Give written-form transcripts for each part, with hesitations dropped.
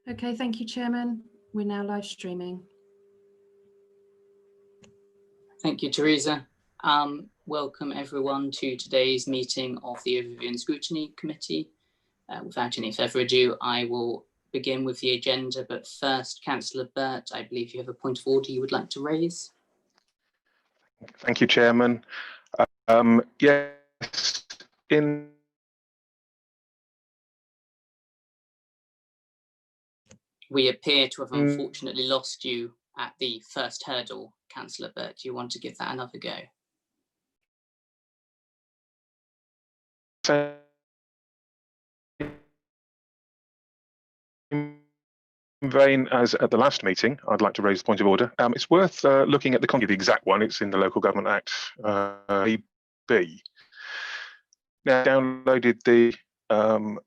Okay, thank you, Chairman. We're now live streaming. Thank you, Teresa. Welcome everyone to today's meeting of the Overview and Scrutiny Committee. Without any further ado, I will begin with the agenda, but first, Councillor Burt, I believe you have a point of order you would like to raise. Thank you, Chairman. Yes, We appear to have unfortunately lost you at the first hurdle, Councillor Burt. Do you want to give that another go? In vain as at the last meeting, I'd like to raise the point of order. It's worth looking at the exact one. It's in the Local Government Act, AB. Now, I downloaded the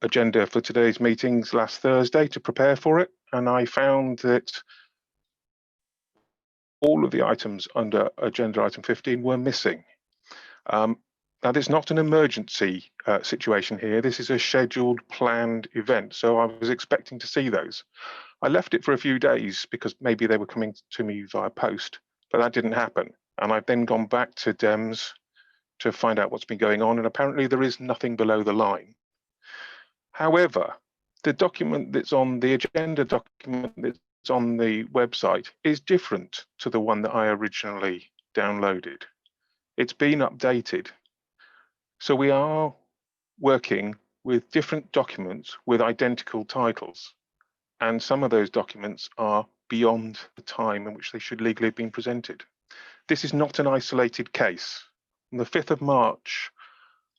agenda for today's meetings last Thursday to prepare for it, and I found that all of the items under agenda item 15 were missing. Now, there's not an emergency situation here. This is a scheduled, planned event, so I was expecting to see those. I left it for a few days because maybe they were coming to me via post, but that didn't happen. And I've then gone back to DEMS to find out what's been going on, and apparently there is nothing below the line. However, the document that's on the agenda document that's on the website is different to the one that I originally downloaded. It's been updated. So we are working with different documents with identical titles, and some of those documents are beyond the time in which they should legally have been presented. This is not an isolated case. On the 5th of March,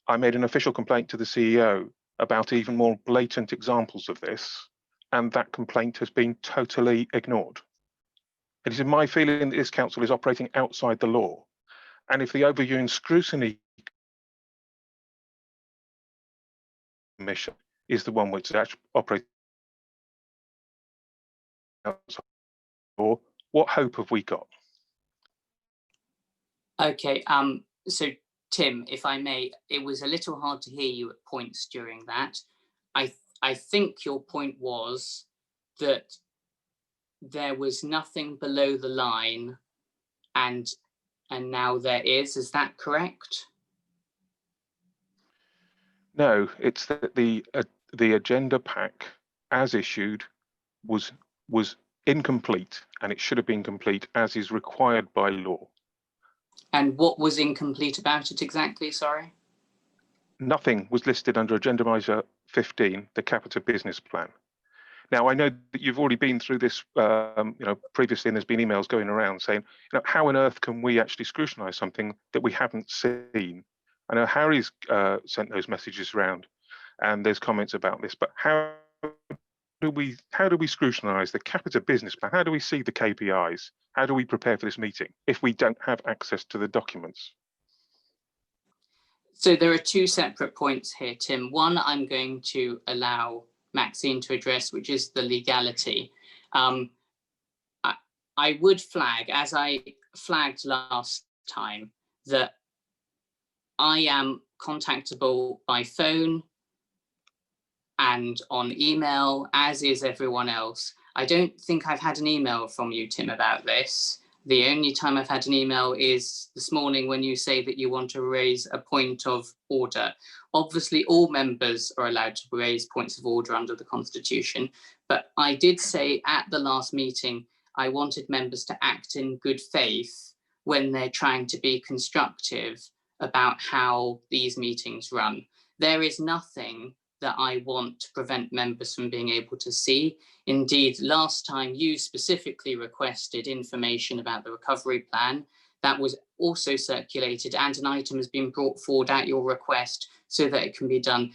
I made an official complaint to the CEO about even more blatant examples of this, and that complaint has been totally ignored. It is my feeling that this council is operating outside the law, and if the Overview and Scrutiny Commission is the one which is actually operating outside the law, what hope have we got? Okay, so Tim, if I may, it was a little hard to hear you at points during that. I think your point was that there was nothing below the line, and now there is. Is that correct? No, it's that the agenda pack as issued was incomplete, and it should have been complete as is required by law. And what was incomplete about it exactly, sorry? Nothing was listed under agenda item 15, the Capita Business Plan. Now, I know that you've already been through this, previously, and there's been emails going around saying, how on earth can we actually scrutinise something that we haven't seen? I know Harry's sent those messages around, and there's comments about this, but how do we scrutinise the Capita Business Plan? How do we see the KPIs? How do we prepare for this meeting if we don't have access to the documents? So there are two separate points here, Tim. One, I'm going to allow Maxine to address, which is the legality. I would flag, as I flagged last time, that I am contactable by phone and on email, as is everyone else. I don't think I've had an email from you, Tim, about this. The only time I've had an email is this morning when you say that you want to raise a point of order. Obviously, all members are allowed to raise points of order under the Constitution, but I did say at the last meeting, I wanted members to act in good faith when they're trying to be constructive about how these meetings run. There is nothing that I want to prevent members from being able to see. Indeed, last time you specifically requested information about the recovery plan. That was also circulated, and an item has been brought forward at your request so that it can be done.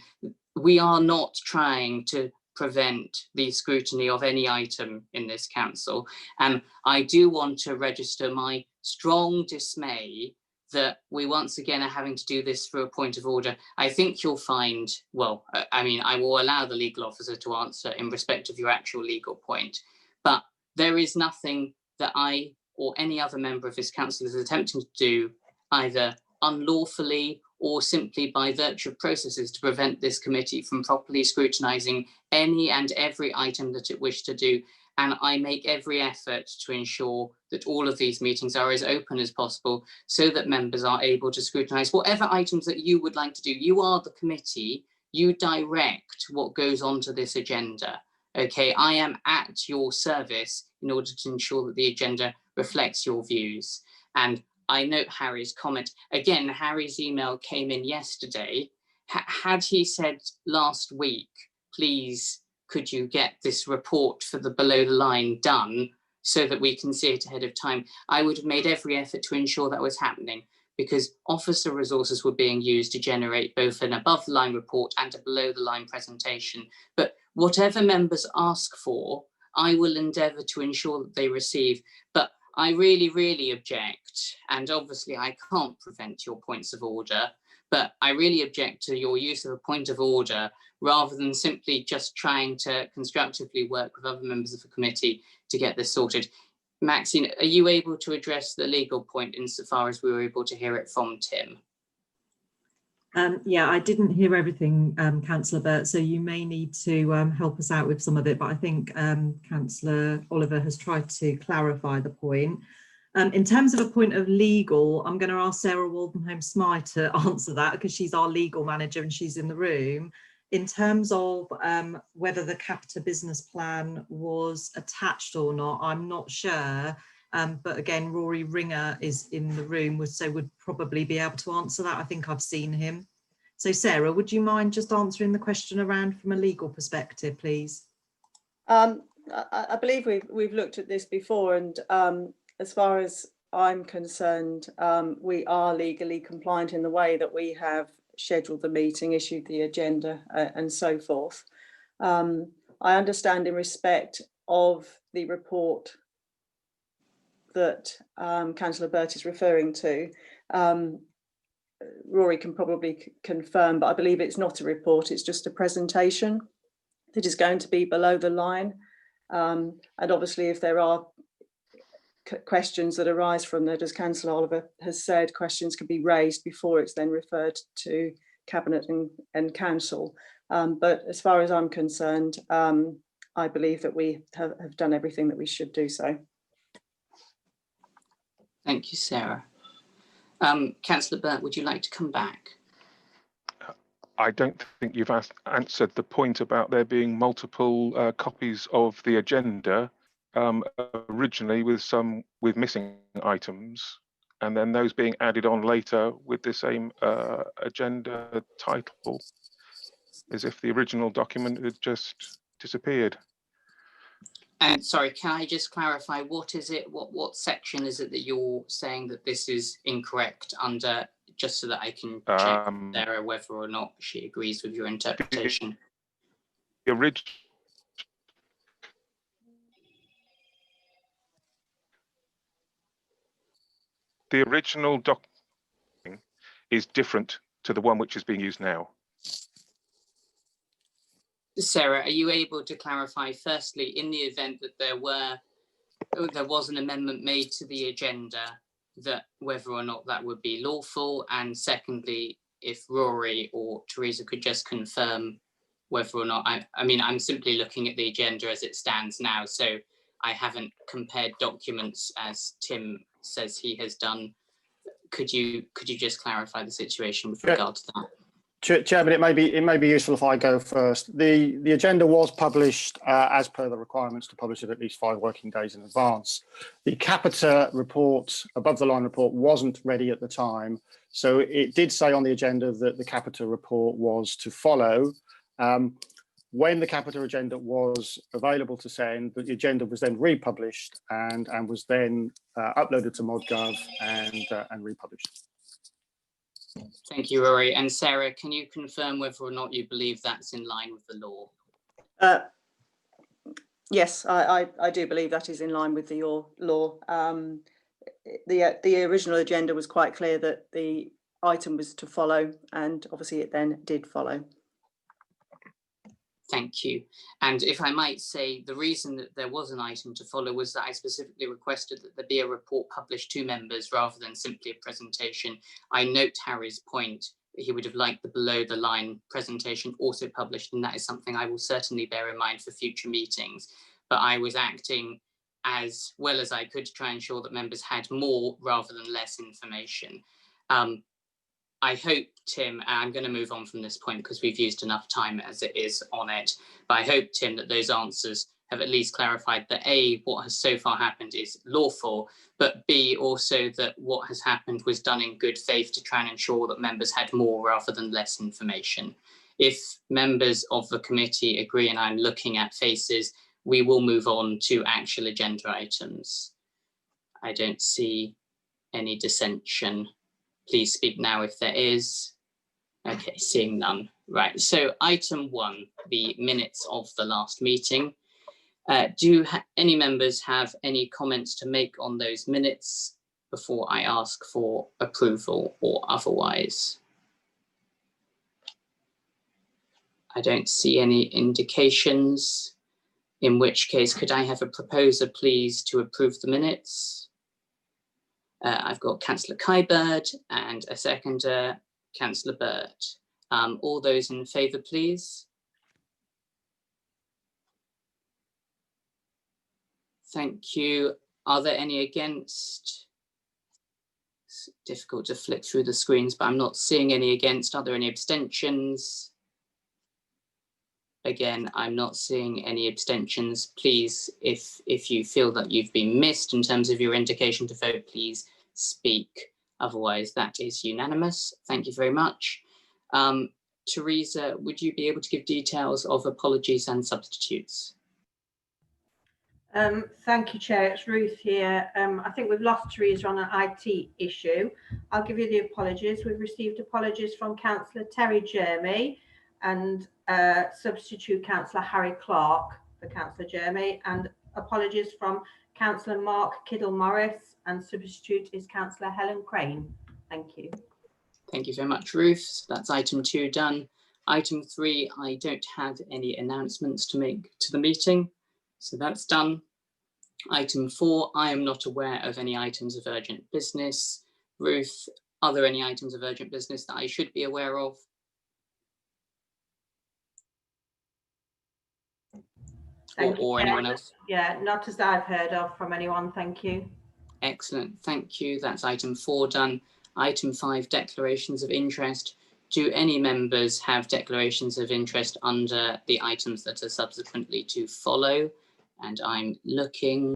We are not trying to prevent the scrutiny of any item in this council. And I do want to register my strong dismay that we once again are having to do this through a point of order. I think you'll find, well, I mean, I will allow the legal officer to answer in respect of your actual legal point, but there is nothing that I or any other member of this council is attempting to do either unlawfully or simply by virtue of processes to prevent this committee from properly scrutinising any and every item that it wished to do. And I make every effort to ensure that all of these meetings are as open as possible so that members are able to scrutinise whatever items that you would like to do. You are the committee, you direct what goes onto this agenda. Okay, I am at your service in order to ensure that the agenda reflects your views. And I note Harry's comment. Again, Harry's email came in yesterday. Had he said last week, please, could you get this report for the below the line done so that we can see it ahead of time, I would have made every effort to ensure that was happening, because officer resources were being used to generate both an above the line report and a below the line presentation. But whatever members ask for, I will endeavour to ensure that they receive. But I really, really object, and obviously I can't prevent your points of order, but I really object to your use of a point of order rather than simply just trying to constructively work with other members of the committee to get this sorted. Maxine, are you able to address the legal point insofar as we were able to hear it from Tim? Yeah, I didn't hear everything, Councillor Burt, so you may need to help us out with some of it, but I think Councillor Oliver has tried to clarify the point. In terms of a point of legal, I'm going to ask Sarah Waldenholme-Smythe to answer that because she's our legal manager and she's in the room. In terms of whether the Capita business plan was attached or not, I'm not sure. But again, Rory Ringer is in the room, so would probably be able to answer that. I think I've seen him. So Sarah, would you mind just answering the question around from a legal perspective, please? I believe we've looked at this before, and as far as I'm concerned, we are legally compliant in the way that we have scheduled the meeting, issued the agenda and so forth. I understand in respect of the report that Councillor Burt is referring to, Rory can probably confirm, but I believe it's not a report, it's just a presentation that is going to be below the line. And obviously if there are questions that arise from that, as Councillor Oliver has said, questions can be raised before it's then referred to Cabinet and Council. But as far as I'm concerned, I believe that we have done everything that we should do so. Thank you, Sarah. Councillor Burt, would you like to come back? I don't think you've answered the point about there being multiple copies of the agenda, originally with missing items, and then those being added on later with the same agenda title, as if the original document had just disappeared. And sorry, can I just clarify, what is it, what section is it that you're saying that this is incorrect under, just so that I can check Sarah whether or not she agrees with your interpretation? The original document is different to the one which is being used now. Sarah, are you able to clarify, firstly, in the event that there was an amendment made to the agenda, that whether or not that would be lawful, and secondly, if Rory or Teresa could just confirm whether or not, I mean, I'm simply looking at the agenda as it stands now, so I haven't compared documents as Tim says he has done. Could you just clarify the situation with regard to that? Chairman, it may be useful if I go first. The agenda was published as per the requirements to publish it at least 5 working days in advance. The Capita report, above the line report, wasn't ready at the time, so it did say on the agenda that the Capita report was to follow. When the Capita agenda was available to send, the agenda was then republished and was then uploaded to ModGov and republished. Thank you, Rory. And Sarah, can you confirm whether or not you believe that's in line with the law? Yes, I do believe that is in line with the law. The original agenda was quite clear that the item was to follow, and obviously it then did follow. Thank you. And if I might say, the reason that there was an item to follow was that I specifically requested that there be a report published to members rather than simply a presentation. I note Harry's point he would have liked the below the line presentation also published, and that is something I will certainly bear in mind for future meetings. But I was acting as well as I could to try and ensure that members had more rather than less information. I hope, Tim, and I'm going to move on from this point because we've used enough time as it is on it, but I hope, Tim, that those answers have at least clarified that A, what has so far happened is lawful, but B, also that what has happened was done in good faith to try and ensure that members had more rather than less information. If members of the committee agree, and I'm looking at faces, we will move on to actual agenda items. I don't see any dissension. Please speak now if there is. Okay, seeing none. Right, so item 1, the minutes of the last meeting. Do any members have any comments to make on those minutes before I ask for approval or otherwise? I don't see any indications, in which case could I have a proposer please to approve the minutes? I've got Councillor Kybird and a seconder, Councillor Burt. All those in favour, please. Thank you. Are there any against? It's difficult to flick through the screens, but I'm not seeing any against. Are there any abstentions? Again, I'm not seeing any abstentions. Please, if you feel that you've been missed in terms of your indication to vote, please speak. Otherwise, that is unanimous. Thank you very much. Teresa, would you be able to give details of apologies and substitutes? Thank you, Chair. It's Ruth here. I think we've lost Teresa on an IT issue. I'll give you the apologies. We've received apologies from Councillor Terry Jeremy and substitute Councillor Harry Clark for Councillor Jeremy, and apologies from Councillor Mark Kiddle-Morris, and substitute is Councillor Helen Crane. Thank you. Thank you very much, Ruth. So that's item 2 done. Item 3, I don't have any announcements to make to the meeting, so that's done. Item 4, I am not aware of any items of urgent business. Ruth, are there any items of urgent business that I should be aware of? Or anyone else? Yeah, not as I've heard of from anyone, thank you. Excellent, thank you. That's item 4 done. Item 5, declarations of interest. Do any members have declarations of interest under the items that are subsequently to follow? And I'm looking.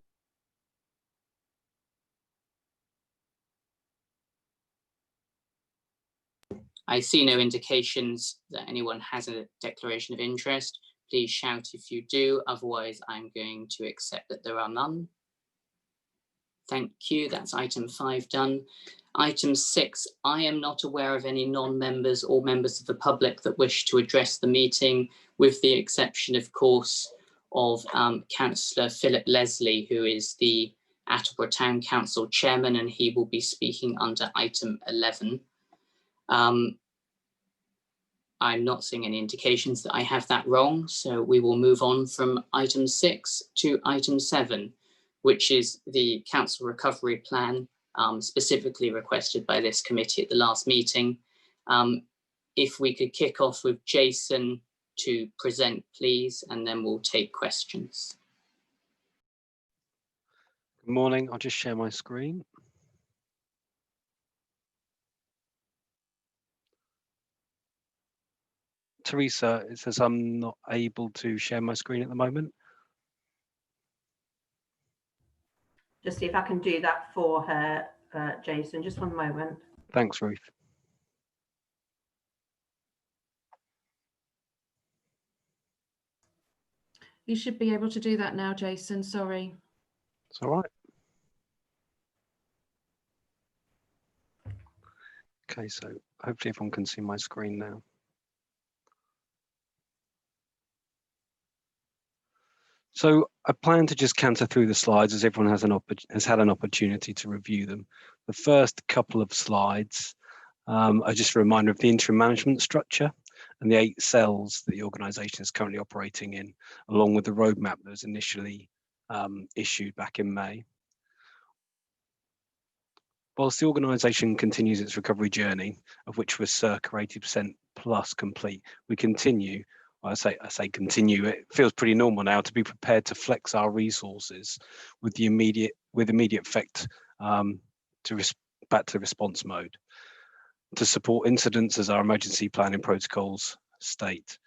I see no indications that anyone has a declaration of interest. Please shout if you do, otherwise I'm going to accept that there are none. Thank you, that's item 5 done. Item 6, I am not aware of any non-members or members of the public that wish to address the meeting, with the exception, of course, of Councillor Philip Leslie, who is the Attleborough Town Council Chairman, and he will be speaking under item 11. I'm not seeing any indications that I have that wrong, so we will move on from item 6 to item 7, which is the Council Recovery Plan, specifically requested by this committee at the last meeting. If we could kick off with Jason to present, please, and then we'll take questions. Good morning, I'll just share my screen. Teresa, it says I'm not able to share my screen at the moment. Just see if I can do that for her, Jason, just 1 moment. Thanks, Ruth. You should be able to do that now, Jason, sorry. It's all right. Okay, so hopefully everyone can see my screen now. So I plan to just canter through the slides as everyone has had an opportunity to review them. The first couple of slides are just a reminder of the interim management structure and the 8 cells that the organisation is currently operating in, along with the roadmap that was initially issued back in May. Whilst the organisation continues its recovery journey, of which we're circa 80% plus complete, we continue, I say continue, it feels pretty normal now to be prepared to flex our resources with immediate effect back to response mode to support incidents as our emergency planning protocols state.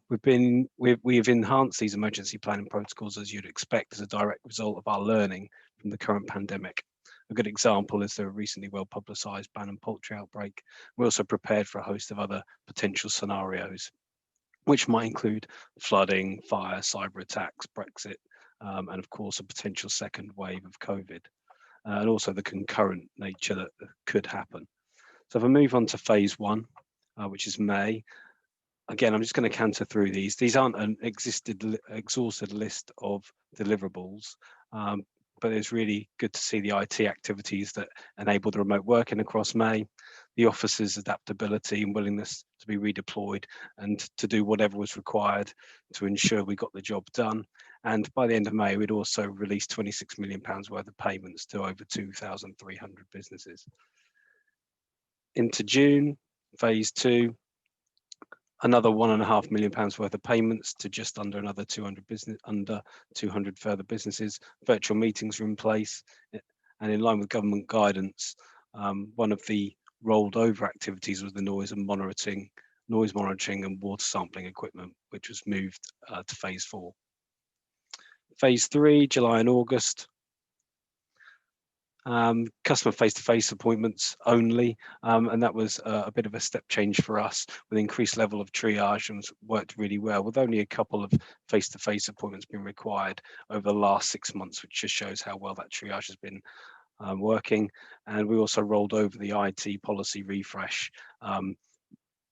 We've enhanced these emergency planning protocols, as you'd expect, as a direct result of our learning from the current pandemic. A good example is the recently well-publicised Bannon poultry outbreak. We're also prepared for a host of other potential scenarios, which might include flooding, fire, cyber attacks, Brexit, and of course a potential second wave of COVID, and also the concurrent nature that could happen. So if I move on to phase 1, which is May, again, I'm just going to canter through these. These aren't an exhausted list of deliverables, but it's really good to see the IT activities that enable the remote working across May, the officers' adaptability and willingness to be redeployed and to do whatever was required to ensure we got the job done. And by the end of May, we'd also released £26 million worth of payments to over 2,300 businesses. Into June, phase 2, another £1.5 million worth of payments to just under another 200 further businesses. Virtual meetings are in place, and in line with government guidance, one of the rolled over activities was the noise monitoring and water sampling equipment, which was moved to phase 4. Phase 3, July and August. Customer face-to-face appointments only, and that was a bit of a step change for us with increased level of triage, and worked really well with only a couple of face-to-face appointments being required over the last 6 months, which just shows how well that triage has been working. And we also rolled over the IT policy refresh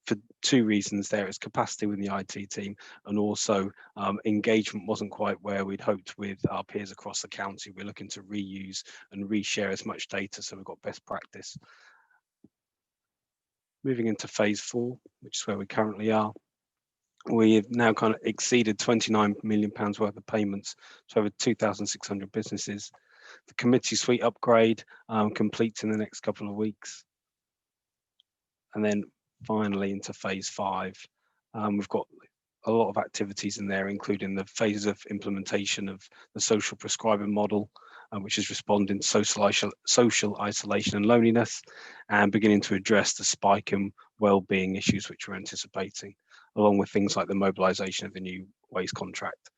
for 2 reasons. There is capacity within the IT team, and also engagement wasn't quite where we'd hoped with our peers across the county. We're looking to reuse and reshare as much data, so we've got best practice. Moving into phase 4, which is where we currently are. We've now kind of exceeded £29 million worth of payments to over 2,600 businesses. The committee suite upgrade completes in the next couple of weeks. And then finally into phase 5, we've got a lot of activities in there, including the phases of implementation of the social prescribing model, which is responding to social isolation and loneliness, and beginning to address the spike in well-being issues which we're anticipating, along with things like the mobilisation of the new waste contract.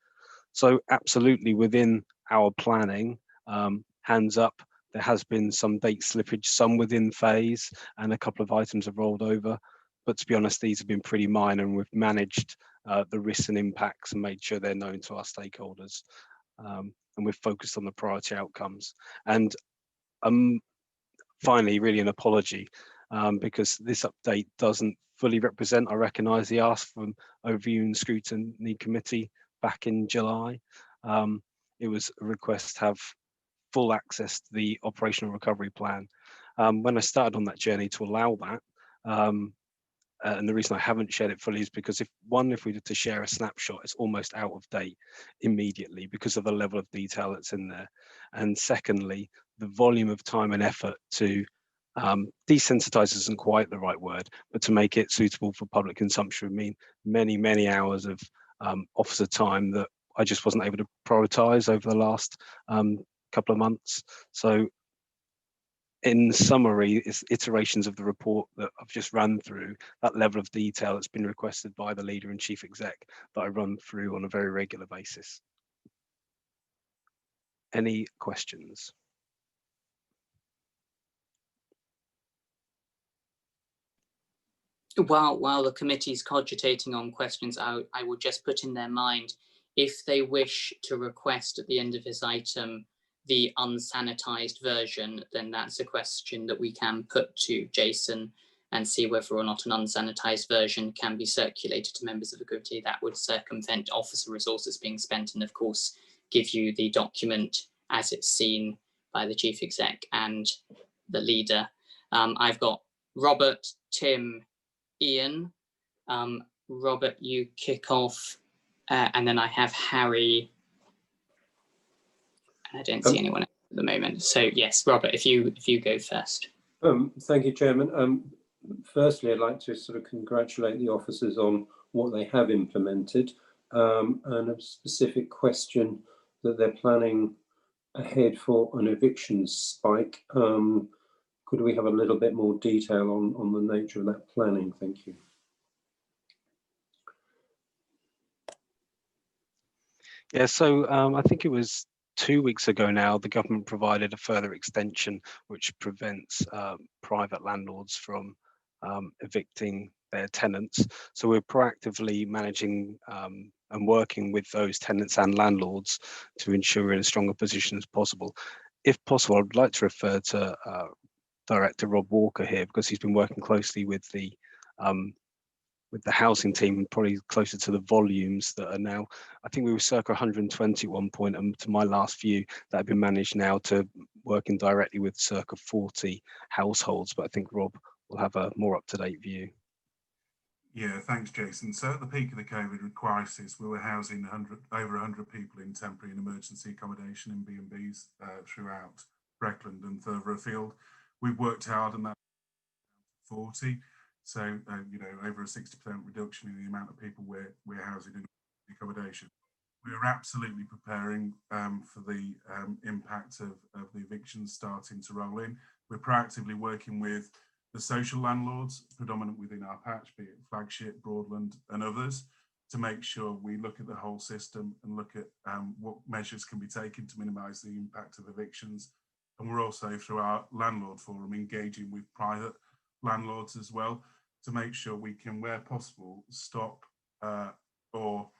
So absolutely within our planning, hands up, there has been some date slippage, some within phase, and a couple of items have rolled over. But to be honest, these have been pretty minor, and we've managed the risks and impacts and made sure they're known to our stakeholders. And we've focused on the priority outcomes. And finally, really an apology, because this update doesn't fully represent, I recognise the ask from Overview and Scrutiny Committee back in July. It was a request to have full access to the operational recovery plan. When I started on that journey to allow that, and the reason I haven't shared it fully is because if we were to share a snapshot, it's almost out of date immediately because of the level of detail that's in there. And secondly, the volume of time and effort to desensitize isn't quite the right word, but to make it suitable for public consumption would mean many, many hours of officer time that I just wasn't able to prioritize over the last couple of months. So in summary, it's iterations of the report that I've just run through, that level of detail that's been requested by the leader and chief exec that I run through on a very regular basis. Any questions? While the committee's cogitating on questions, I will just put in their mind, if they wish to request at the end of this item the unsanitized version, then that's a question that we can put to Jason and see whether or not an unsanitized version can be circulated to members of the committee. That would circumvent officer resources being spent, and of course give you the document as it's seen by the chief exec and the leader. I've got Robert, Tim, Ian. Robert, you kick off, and then I have Harry. I don't see anyone else. the moment. So yes, Robert, if you go first. Thank you, Chairman. Firstly, I'd like to sort of congratulate the officers on what they have implemented, and a specific question that they're planning ahead for an eviction spike. Could we have a little bit more detail on the nature of that planning? Thank you. Yeah, so I think it was 2 weeks ago now, the government provided a further extension which prevents private landlords from evicting their tenants. So we're proactively managing and working with those tenants and landlords to ensure we're in as strong a position as possible. If possible, I'd like to refer to Director Rob Walker here, because he's been working closely with the housing team, probably closer to the volumes that are now, I think we were circa 120 at one point, and to my last view, that have been managed now to working directly with circa 40 households, but I think Rob will have a more up-to-date view. Yeah, thanks, Jason. So at the peak of the COVID crisis, we were housing over 100 people in temporary and emergency accommodation in B&Bs throughout Breckland and further afield. We've worked hard on that 40. So, you know, over a 60% reduction in the amount of people we're housing in accommodation. We are absolutely preparing for the impact of the evictions starting to roll in. We're proactively working with the social landlords, predominant within our patch, be it Flagship, Broadland and others, to make sure we look at the whole system and look at what measures can be taken to minimise the impact of evictions. And we're also, through our landlord forum, engaging with private landlords as well, to make sure we can, where possible, stop or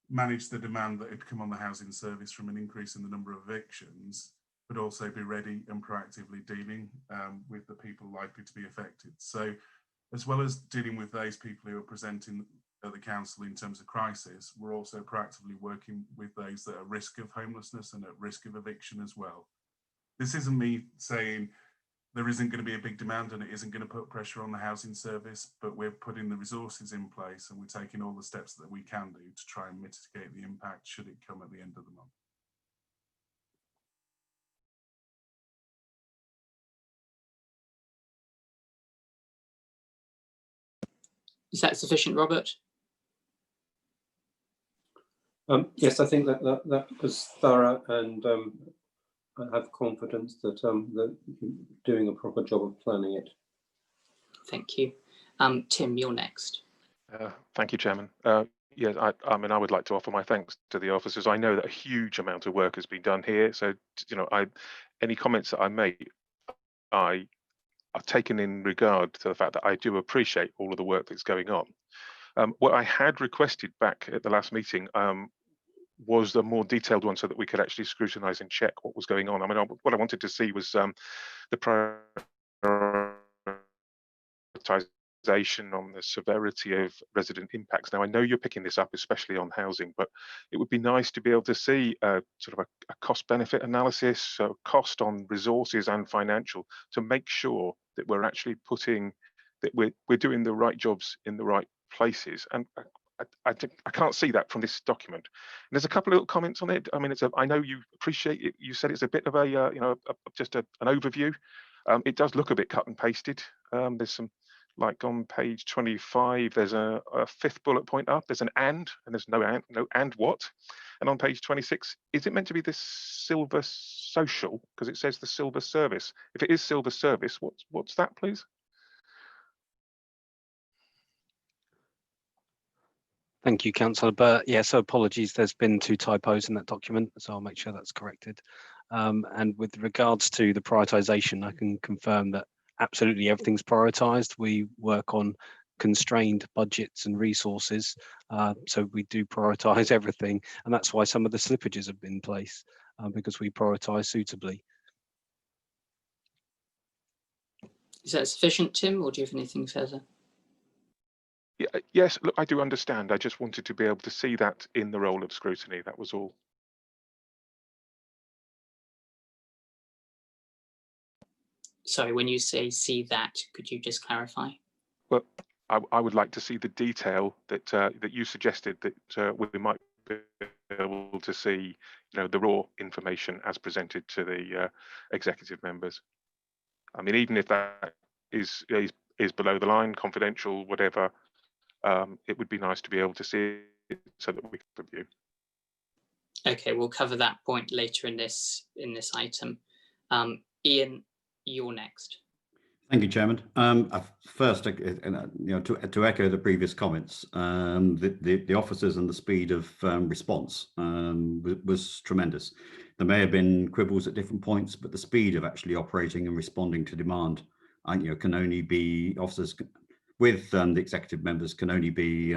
manage the demand that had come on the housing service from an increase in the number of evictions, but also be ready and proactively dealing with the people likely to be affected. So as well as dealing with those people who are presenting at the council in terms of crisis, we're also proactively working with those that are at risk of homelessness and at risk of eviction as well. This isn't me saying there isn't going to be a big demand and it isn't going to put pressure on the housing service, but we're putting the resources in place and we're taking all the steps that we can do to try and mitigate the impact should it come at the end of the month. Is that sufficient, Robert? Yes, I think that was thorough, and I have confidence that that you're doing a proper job of planning it. Thank you. Tim, you're next. Thank you, Chairman. Yes, I mean, I would like to offer my thanks to the officers. I know that a huge amount of work has been done here. So, you know, any comments that I make, I've taken in regard to the fact that I do appreciate all of the work that's going on. What I had requested back at the last meeting was the more detailed one so that we could actually scrutinise and check what was going on. I mean, what I wanted to see was the prioritisation on the severity of resident impacts. Now, I know you're picking this up, especially on housing, but it would be nice to be able to see sort of a cost-benefit analysis, so cost on resources and financial, to make sure that we're actually that we're doing the right jobs in the right places. And I can't see that from this document. And there's a couple of little comments on it. I mean, I know you appreciate it. You said it's a bit of a just an overview. It does look a bit cut and pasted. There's some, like on page 25, there's a fifth bullet point up. There's an and there's no and what. And on page 26, is it meant to be this silver social? Because it says the silver service. If it is silver service, what's that, please? Thank you, Councillor Burt. Yeah, so apologies, there's been 2 typos in that document, so I'll make sure that's corrected. And with regards to the prioritisation, I can confirm that absolutely everything's prioritised. We work on constrained budgets and resources, so we do prioritise everything, and that's why some of the slippages have been in place, because we prioritise suitably. Is that sufficient, Tim, or do you have anything further? Yeah, yes, look, I do understand. I just wanted to be able to see that in the role of scrutiny. That was all. Sorry, when you say see that, could you just clarify? Well, I would like to see the detail that that you suggested that we might be able to see, the raw information as presented to the executive members. I mean, even if that is below the line, confidential, whatever, it would be nice to be able to see it so that we can review. Okay, we'll cover that point later in this item. Ian, you're next. Thank you, Chairman. First, to echo the previous comments, the officers and the speed of response was tremendous. There may have been quibbles at different points, but the speed of actually operating and responding to demand, can only be officers with the executive members can only be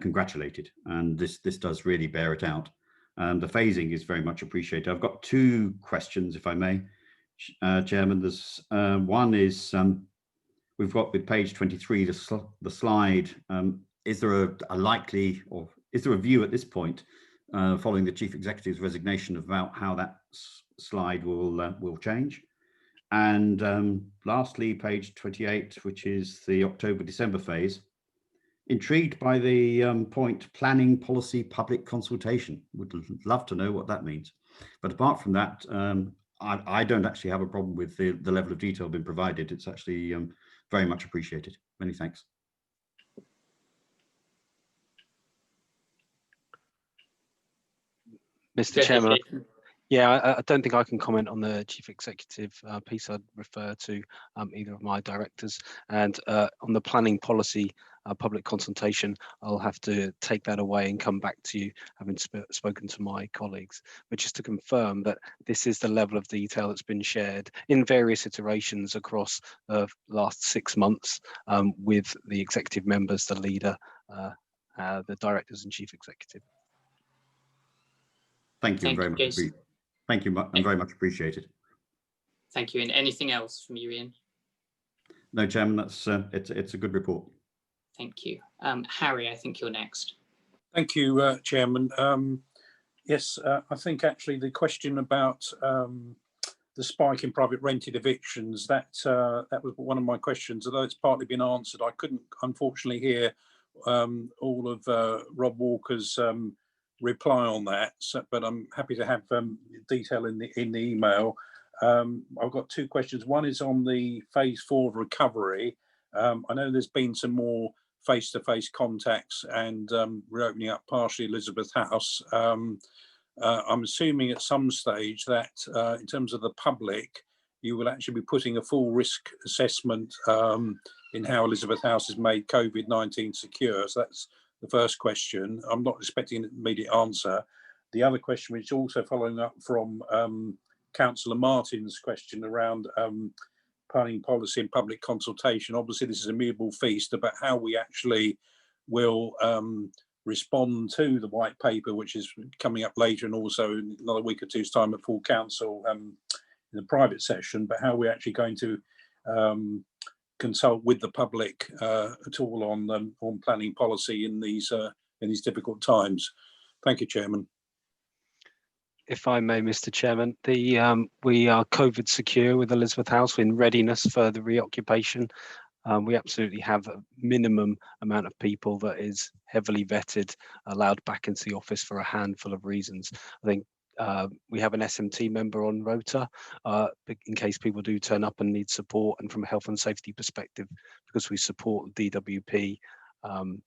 congratulated, and this does really bear it out. The phasing is very much appreciated. I've got two questions, if I may. Chairman, there's one is we've got with page 23 the slide. Is there a likely, or is there a view at this point following the chief executive's resignation about how that slide will change? And lastly, page 28, which is the October-December phase. Intrigued by the point planning policy public consultation. Would love to know what that means. But apart from that, I don't actually have a problem with the level of detail being provided. It's actually very much appreciated. Many thanks. Mr. Chairman, yeah, I don't think I can comment on the chief executive piece. I'd refer to either of my directors. And on the planning policy public consultation, I'll have to take that away and come back to you, having spoken to my colleagues. But just to confirm that this is the level of detail that's been shared in various iterations across the last 6 months with the executive members, the leader, the directors and chief executive. Thank you very much. Thank you, and very much appreciated. Thank you. And anything else from you, Ian? No, Chairman, that's it's a good report. Thank you. Harry, I think you're next. Thank you, Chairman. Yes, I think actually the question about the spike in private rented evictions, that was one of my questions, although it's partly been answered. I couldn't, unfortunately, hear all of Rob Walker's reply on that, but I'm happy to have detail in the email. I've got two questions. One is on the phase 4 of recovery. I know there's been some more face-to-face contacts and reopening up partially Elizabeth House. I'm assuming at some stage that in terms of the public, you will actually be putting a full risk assessment in how Elizabeth House is made COVID-19 secure. So that's the first question. I'm not expecting an immediate answer. The other question, which is also following up from Councillor Martin's question around planning policy and public consultation. Obviously, this is a movable feast about how we actually will respond to the white paper, which is coming up later, and also in another week or two's time at full council in the private session, but how we're actually going to consult with the public at all on planning policy in these difficult times. Thank you, Chairman. If I may, Mr. Chairman, we are COVID secure with Elizabeth House. We're in readiness for the reoccupation. We absolutely have a minimum amount of people that is heavily vetted, allowed back into the office for a handful of reasons. I think we have an SMT member on rota in case people do turn up and need support, and from a health and safety perspective, because we support DWP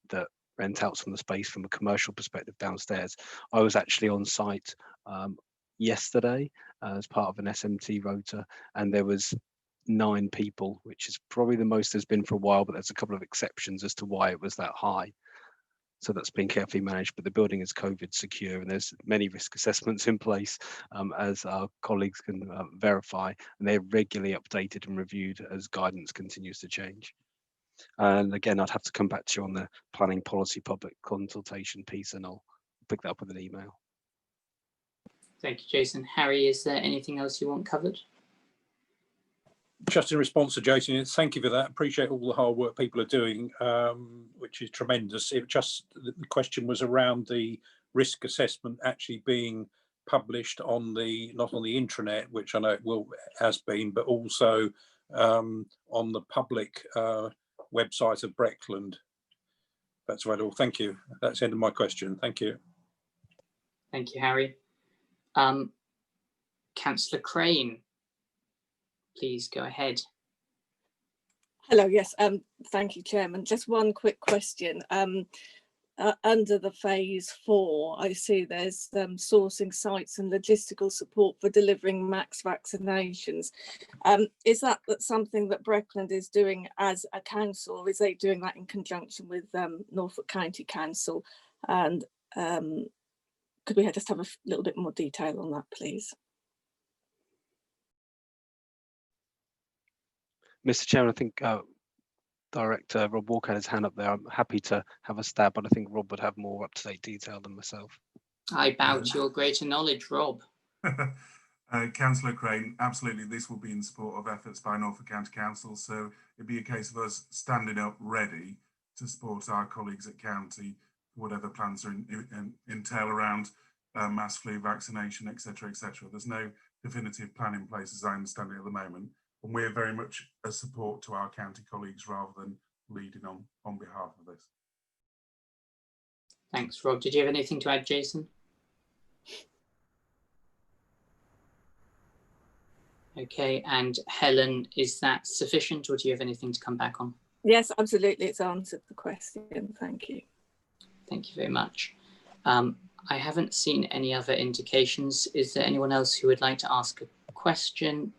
that rent out some of the space from a commercial perspective downstairs. I was actually on site yesterday as part of an SMT rota, and there was 9 people, which is probably the most there's been for a while, but there's a couple of exceptions as to why it was that high. So that's been carefully managed, but the building is COVID secure, and there's many risk assessments in place, as our colleagues can verify, and they're regularly updated and reviewed as guidance continues to change. And again, I'd have to come back to you on the planning policy public consultation piece, and I'll pick that up with an email. Thank you, Jason. Harry, is there anything else you want covered? Just in response to Jason, thank you for that. Appreciate all the hard work people are doing, which is tremendous. It just, the question was around the risk assessment actually being published on the, not on the intranet, which I know it has been, but also on the public website of Breckland. That's right. All. Thank you. That's the end of my question. Thank you. Thank you, Harry. Councillor Crane, please go ahead. Hello, yes, thank you, Chairman. Just one quick question. Under the phase 4, I see there's sourcing sites and logistical support for delivering max vaccinations. Is that something that Breckland is doing as a council, or is they doing that in conjunction with Norfolk County Council? And could we just have a little bit more detail on that, please? Mr. Chairman, I think Director Rob Walker had his hand up there. I'm happy to have a stab, but I think Rob would have more up-to-date detail than myself. I bow to your greater knowledge, Rob. Councillor Crane, absolutely, this will be in support of efforts by Norfolk County Council, so it'd be a case of us standing up ready to support our colleagues at county, whatever plans are entail around mass flu vaccination, etc., etc. There's no definitive plan in place, as I understand it at the moment, and we're very much a support to our county colleagues rather than leading on behalf of this. Thanks, Rob. Did you have anything to add, Jason? Okay, and Helen, is that sufficient, or do you have anything to come back on? Yes, absolutely. It's answered the question. Thank you. Thank you very much. I haven't seen any other indications. Is there anyone else who would like to ask a question?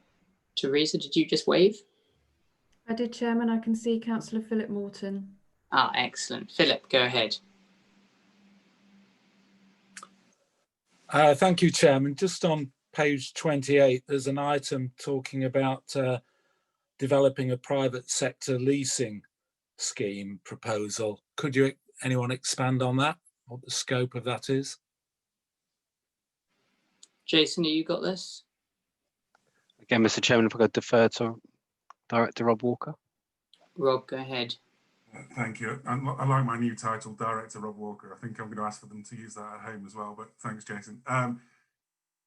Teresa, did you just wave? I did, Chairman. I can see Councillor Philip Morton. Ah, excellent. Philip, go ahead. Thank you, Chairman. Just on page 28, there's an item talking about developing a private sector leasing scheme proposal. Could anyone expand on that, what the scope of that is? Jason, have you got this? Again, Mr. Chairman, if I could defer to Director Rob Walker. Rob, go ahead. Thank you. I like my new title, Director Rob Walker. I think I'm going to ask for them to use that at home as well, but thanks, Jason.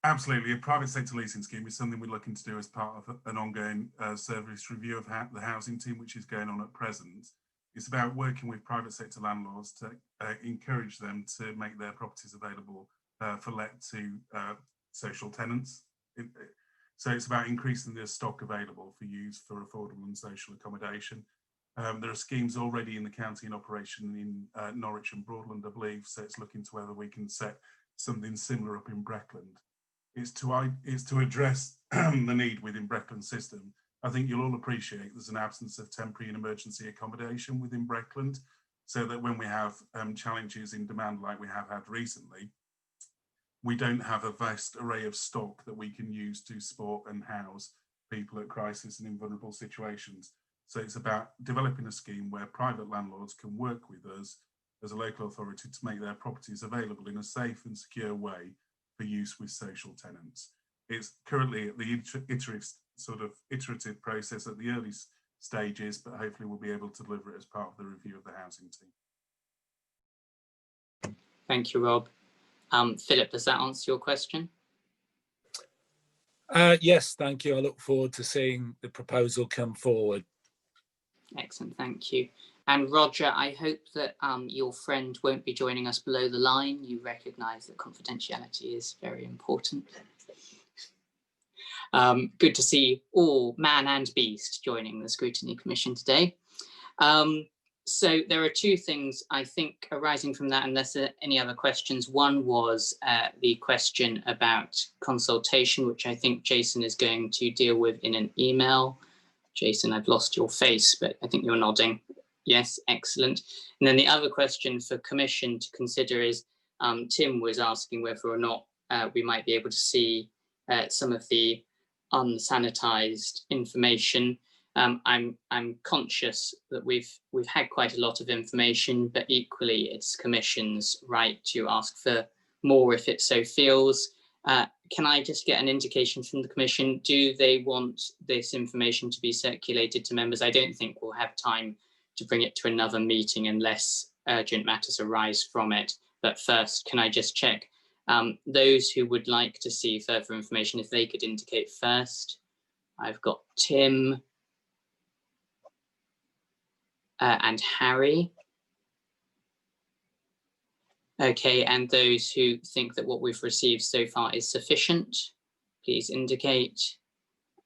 Absolutely, a private sector leasing scheme is something we're looking to do as part of an ongoing service review of the housing team, which is going on at present. It's about working with private sector landlords to encourage them to make their properties available for let to social tenants. So it's about increasing the stock available for use for affordable and social accommodation. There are schemes already in the county in operation in Norwich and Broadland, I believe, so it's looking to whether we can set something similar up in Breckland. It's to address the need within Breckland's system. I think you'll all appreciate there's an absence of temporary and emergency accommodation within Breckland, so that when we have challenges in demand like we have had recently, we don't have a vast array of stock that we can use to support and house people at crisis and in vulnerable situations. So it's about developing a scheme where private landlords can work with us as a local authority to make their properties available in a safe and secure way for use with social tenants. It's currently at the iterative process at the early stages, but hopefully we'll be able to deliver it as part of the review of the housing team. Thank you, Rob. Philip, does that answer your question? Yes, thank you. I look forward to seeing the proposal come forward. Excellent, thank you. And Roger, I hope that your friend won't be joining us below the line. You recognise that confidentiality is very important. Good to see all man and beast joining the Scrutiny Commission today. So there are two things I think arising from that, unless there are any other questions. One was the question about consultation, which I think Jason is going to deal with in an email. Jason, I've lost your face, but I think you're nodding. Yes, excellent. And then the other question for Commission to consider is, Tim was asking whether or not we might be able to see some of the unsanitized information. I'm conscious that we've had quite a lot of information, but equally it's Commission's right to ask for more if it so feels. Can I just get an indication from the Commission? Do they want this information to be circulated to members? I don't think we'll have time to bring it to another meeting unless urgent matters arise from it. But first, can I just check those who would like to see further information, if they could indicate first? I've got Tim and Harry. Okay, and those who think that what we've received so far is sufficient, please indicate.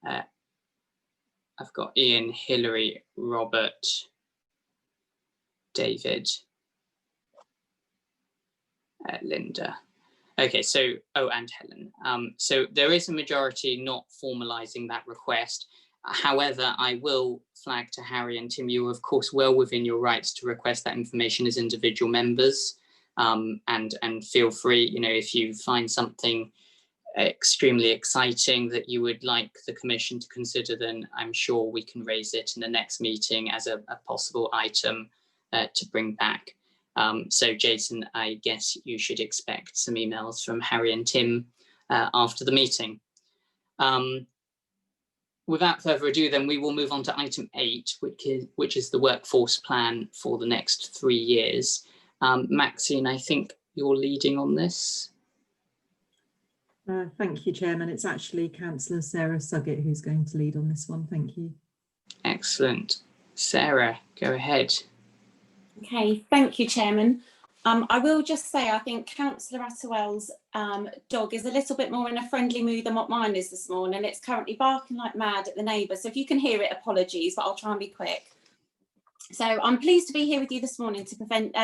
I've got Ian, Hilary, Robert, David, Linda. Okay, so, oh, and Helen. So there is a majority not formalising that request. However, I will flag to Harry and Tim, you are of course well within your rights to request that information as individual members. And feel free, you know, if you find something extremely exciting that you would like the Commission to consider, then I'm sure we can raise it in the next meeting as a possible item to bring back. So Jason, I guess you should expect some emails from Harry and Tim after the meeting. Without further ado, then we will move on to item 8, which is the workforce plan for the next 3 years. Maxine, I think you're leading on this. Thank you, Chairman. It's actually Councillor Sarah Suggett who's going to lead on this one. Thank you. Excellent. Sarah, go ahead. Okay, thank you, Chairman. I will just say I think Councillor Attewell's dog is a little bit more in a friendly mood than what mine is this morning. It's currently barking like mad at the neighbour, so if you can hear it, apologies, but I'll try and be quick. So I'm pleased to be here with you this morning to present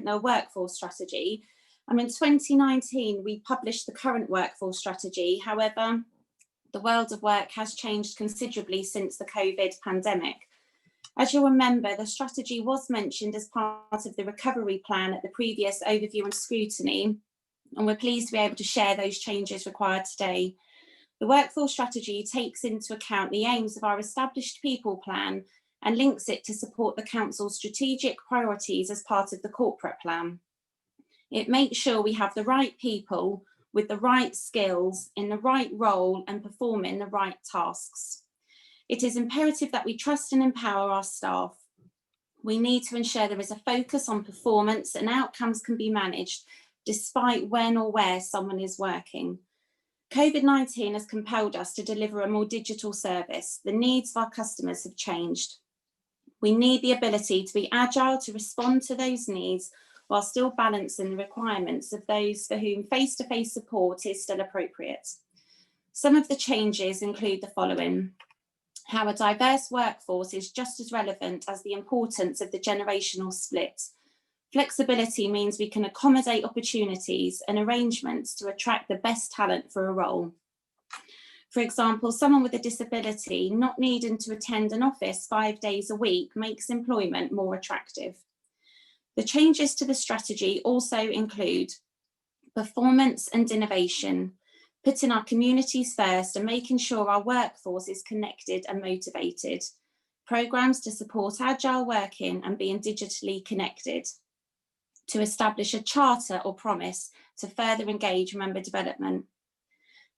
the workforce strategy. In 2019, we published the current workforce strategy. However, the world of work has changed considerably since the COVID pandemic. As you'll remember, the strategy was mentioned as part of the recovery plan at the previous overview and scrutiny, and we're pleased to be able to share those changes required today. The workforce strategy takes into account the aims of our established people plan and links it to support the Council's strategic priorities as part of the corporate plan. It makes sure we have the right people with the right skills in the right role and performing the right tasks. It is imperative that we trust and empower our staff. We need to ensure there is a focus on performance and outcomes can be managed despite when or where someone is working. COVID-19 has compelled us to deliver a more digital service. The needs of our customers have changed. We need the ability to be agile to respond to those needs while still balancing the requirements of those for whom face-to-face support is still appropriate. Some of the changes include the following: how a diverse workforce is just as relevant as the importance of the generational split. Flexibility means we can accommodate opportunities and arrangements to attract the best talent for a role. For example, someone with a disability not needing to attend an office 5 days a week makes employment more attractive. The changes to the strategy also include performance and innovation, putting our communities first and making sure our workforce is connected and motivated, programmes to support agile working and being digitally connected, to establish a charter or promise to further engage member development.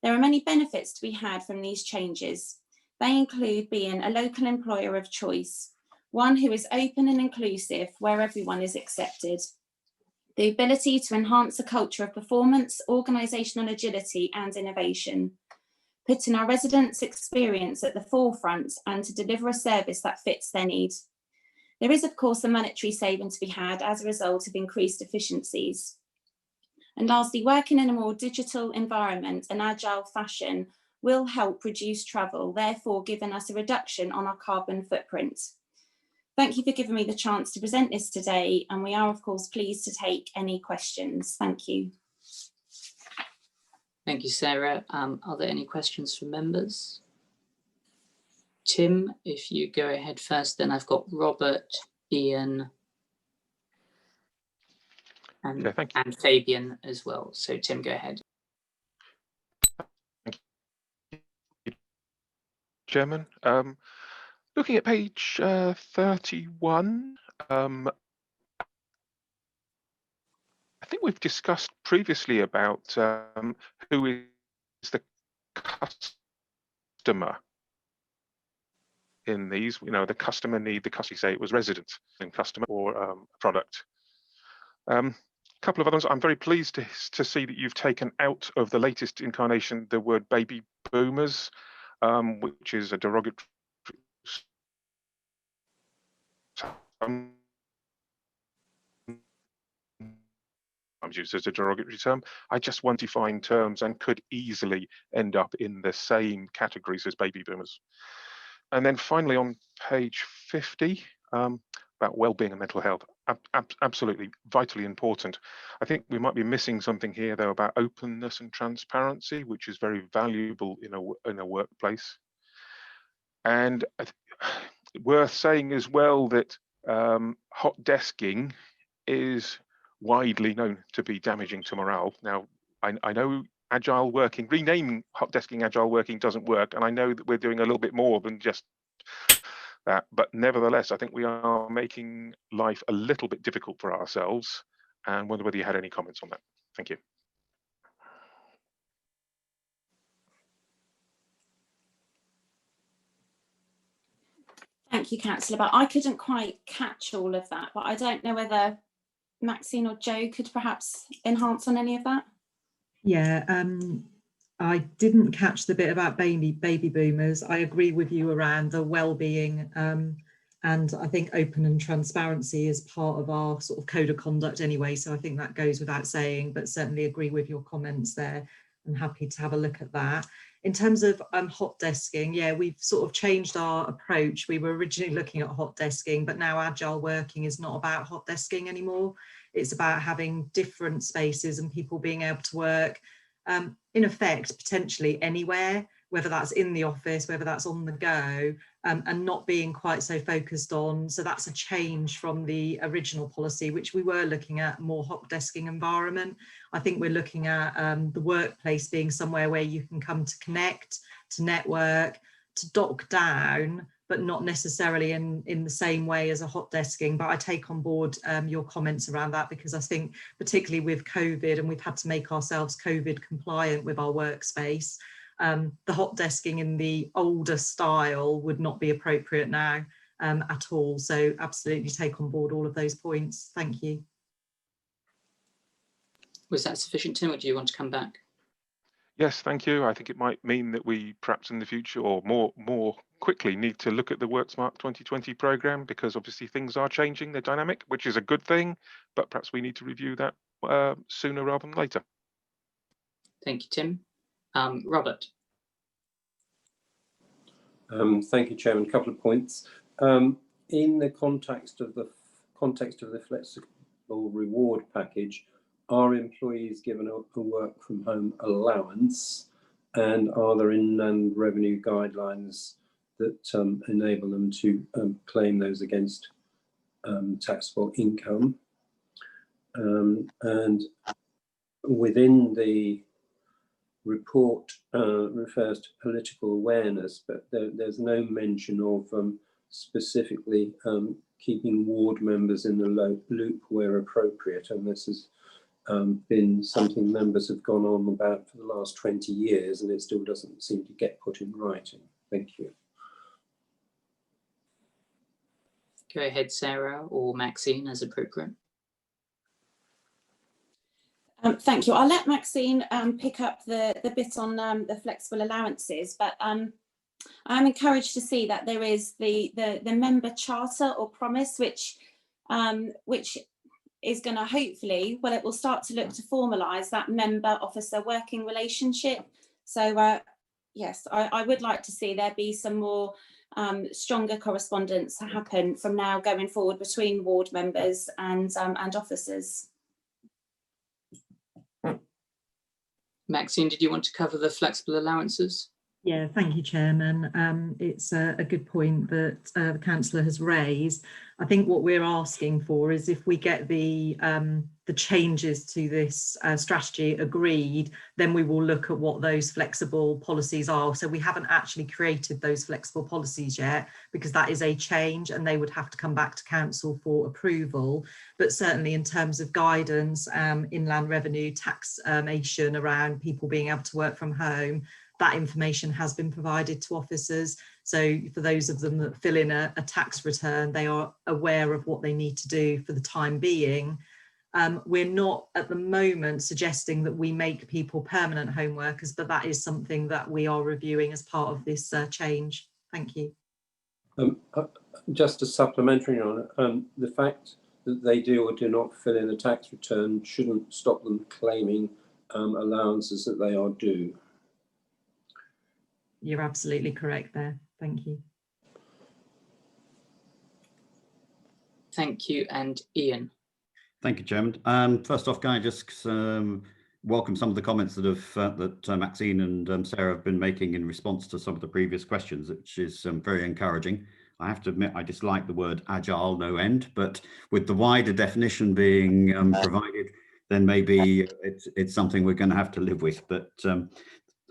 There are many benefits to be had from these changes. They include being a local employer of choice, one who is open and inclusive where everyone is accepted, the ability to enhance a culture of performance, organisational agility and innovation, putting our residents' experience at the forefront and to deliver a service that fits their needs. There is of course a monetary saving to be had as a result of increased efficiencies. And lastly, working in a more digital environment and agile fashion will help reduce travel, therefore giving us a reduction on our carbon footprint. Thank you for giving me the chance to present this today, and we are of course pleased to take any questions. Thank you. Thank you, Sarah. Are there any questions from members? Tim, if you go ahead first, then I've got Robert, Ian, and, okay, thank you. and Fabian as well. So Tim, go ahead. Thank you, Chairman. Looking at page 31, I think we've discussed previously about who is the customer in these. You know, the customer need, the customer say it was resident and customer or product. A couple of others. I'm very pleased to see that you've taken out of the latest incarnation the word baby boomers, which is a derogatory. sometimes used as a derogatory term. I just want defined terms and could easily end up in the same categories as baby boomers. And then finally on page 50, about well-being and mental health, absolutely vitally important. I think we might be missing something here though about openness and transparency, which is very valuable in a workplace. And worth saying as well that hot desking is widely known to be damaging to morale. Now, I know agile working, renaming hot desking agile working doesn't work, and I know that we're doing a little bit more than just that, but nevertheless, I think we are making life a little bit difficult for ourselves, and wonder whether you had any comments on that. Thank you. Thank you, Councillor. But I couldn't quite catch all of that, but I don't know whether Maxine or Joe could perhaps enhance on any of that. Yeah, I didn't catch the bit about baby boomers. I agree with you around the well-being, and I think open and transparency is part of our sort of code of conduct anyway, so I think that goes without saying, but certainly agree with your comments there and happy to have a look at that. In terms of hot desking, yeah, we've sort of changed our approach. We were originally looking at hot desking, but now agile working is not about hot desking anymore. It's about having different spaces and people being able to work in effect, potentially anywhere, whether that's in the office, whether that's on the go, and not being quite so focused on. So that's a change from the original policy, which we were looking at more hot desking environment. I think we're looking at the workplace being somewhere where you can come to connect, to network, to dock down, but not necessarily in the same way as a hot desking. But I take on board your comments around that, because I think particularly with COVID, and we've had to make ourselves COVID compliant with our workspace, the hot desking in the older style would not be appropriate now at all. So absolutely take on board all of those points. Thank you. Was that sufficient, Tim, or do you want to come back? Yes, thank you. I think it might mean that we perhaps in the future, or more quickly, need to look at the WorkSmart 2020 programme, because obviously things are changing, they're dynamic, which is a good thing, but perhaps we need to review that sooner rather than later. Thank you, Tim. Robert. Thank you, Chairman. A couple of points. In the context of the flexible reward package, are employees given a work from home allowance, and are there inland revenue guidelines that enable them to claim those against taxable income? And within the report refers to political awareness, but there's no mention of specifically keeping ward members in the loop where appropriate, and this has been something members have gone on about for the last 20 years, and it still doesn't seem to get put in writing. Thank you. Go ahead, Sarah or Maxine, as appropriate. Thank you. I'll let Maxine pick up the bit on the flexible allowances, but I'm encouraged to see that there is the member charter or promise, which is going to hopefully, well, it will start to look to formalise that member officer working relationship. So yes, I would like to see there be some more stronger correspondence to happen from now going forward between ward members and officers. Maxine, did you want to cover the flexible allowances? Yeah, thank you, Chairman. It's a good point that the councillor has raised. I think what we're asking for is if we get the changes to this strategy agreed, then we will look at what those flexible policies are. So we haven't actually created those flexible policies yet, because that is a change and they would have to come back to council for approval. But certainly in terms of guidance, inland revenue, taxation around people being able to work from home, that information has been provided to officers. So for those of them that fill in a tax return, they are aware of what they need to do for the time being. We're not at the moment suggesting that we make people permanent home workers, but that is something that we are reviewing as part of this change. Thank you. Just a supplementary on it, the fact that they do or do not fill in a tax return shouldn't stop them claiming allowances that they are due. You're absolutely correct there. Thank you. Thank you. And Ian. Thank you, Chairman. First off, can I just welcome some of the comments that Maxine and Sarah have been making in response to some of the previous questions, which is very encouraging. I have to admit, I dislike the word agile no end, but with the wider definition being provided, then maybe it's something we're going to have to live with. But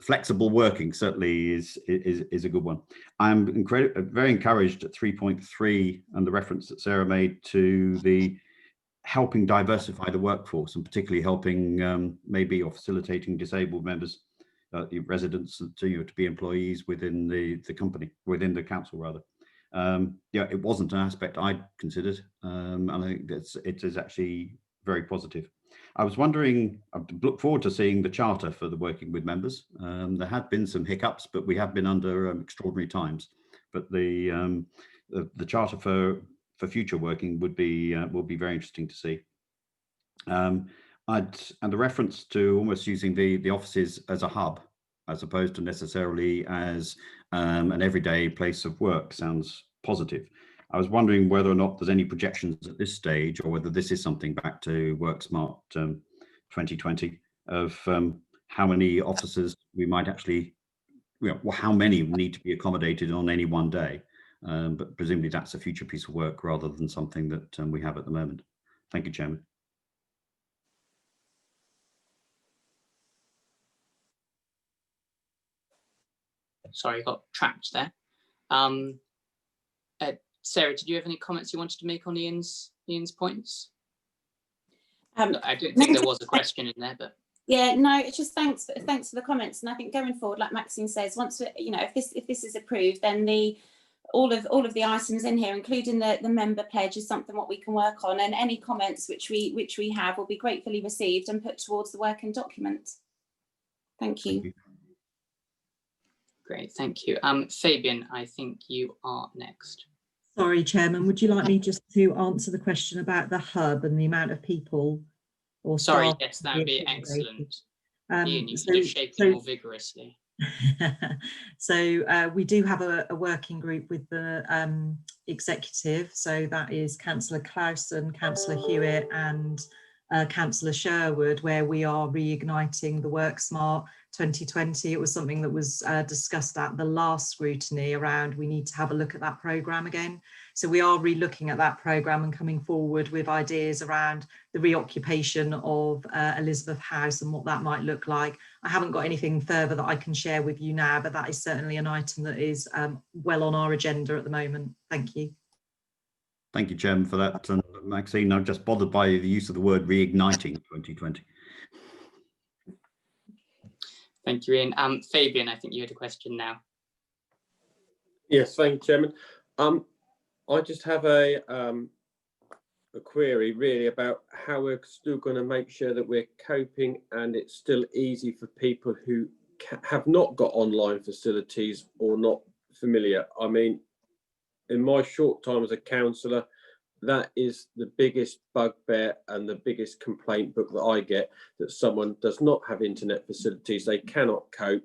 flexible working certainly is a good one. I'm very encouraged at 3.3 and the reference that Sarah made to the helping diversify the workforce, and particularly helping maybe or facilitating disabled members, residents to be employees within the company, within the council rather. Yeah, it wasn't an aspect I'd considered, and I think it is actually very positive. I was wondering, I look forward to seeing the charter for the working with members. There had been some hiccups, but we have been under extraordinary times. But the charter for future working will be very interesting to see. And the reference to almost using the offices as a hub, as opposed to necessarily as an everyday place of work, sounds positive. I was wondering whether or not there's any projections at this stage, or whether this is something back to Work Smart 2020 of how many officers we might actually, how many need to be accommodated on any one day. But presumably that's a future piece of work rather than something that we have at the moment. Thank you, Chairman. Sorry, I got trapped there. Sarah, did you have any comments you wanted to make on Ian's points? I don't think there was a question in there, but yeah, no, it's just thanks for the comments. And I think going forward, like Maxine says, once if this is approved, then all of the items in here, including the member pledge, is something what we can work on, and any comments which we have will be gratefully received and put towards the working document. Thank you. Thank you. Great, thank you. Fabian, I think you are next. Sorry, Chairman, would you like me just to answer the question about the hub and the amount of people or Sorry, staff? yes, that would be excellent. Ian, you so, can just shake it more vigorously. So we do have a working group with the executive. So that is Councillor Clausen, Councillor Hewitt and Councillor Sherwood, where we are reigniting the Work Smart 2020. It was something that was discussed at the last scrutiny around we need to have a look at that programme again. So we are re-looking at that programme and coming forward with ideas around the reoccupation of Elizabeth House and what that might look like. I haven't got anything further that I can share with you now, but that is certainly an item that is well on our agenda at the moment. Thank you. Thank you, Chairman, for that. And Maxine, I'm just bothered by the use of the word reigniting 2020. Thank you, Ian. Fabian, I think you had a question now. Yes, thank you, Chairman. I just have a query really about how we're still going to make sure that we're coping and it's still easy for people who have not got online facilities or not familiar. I mean, in my short time as a councillor, that is the biggest bugbear and the biggest complaint book that I get, that someone does not have internet facilities, they cannot cope.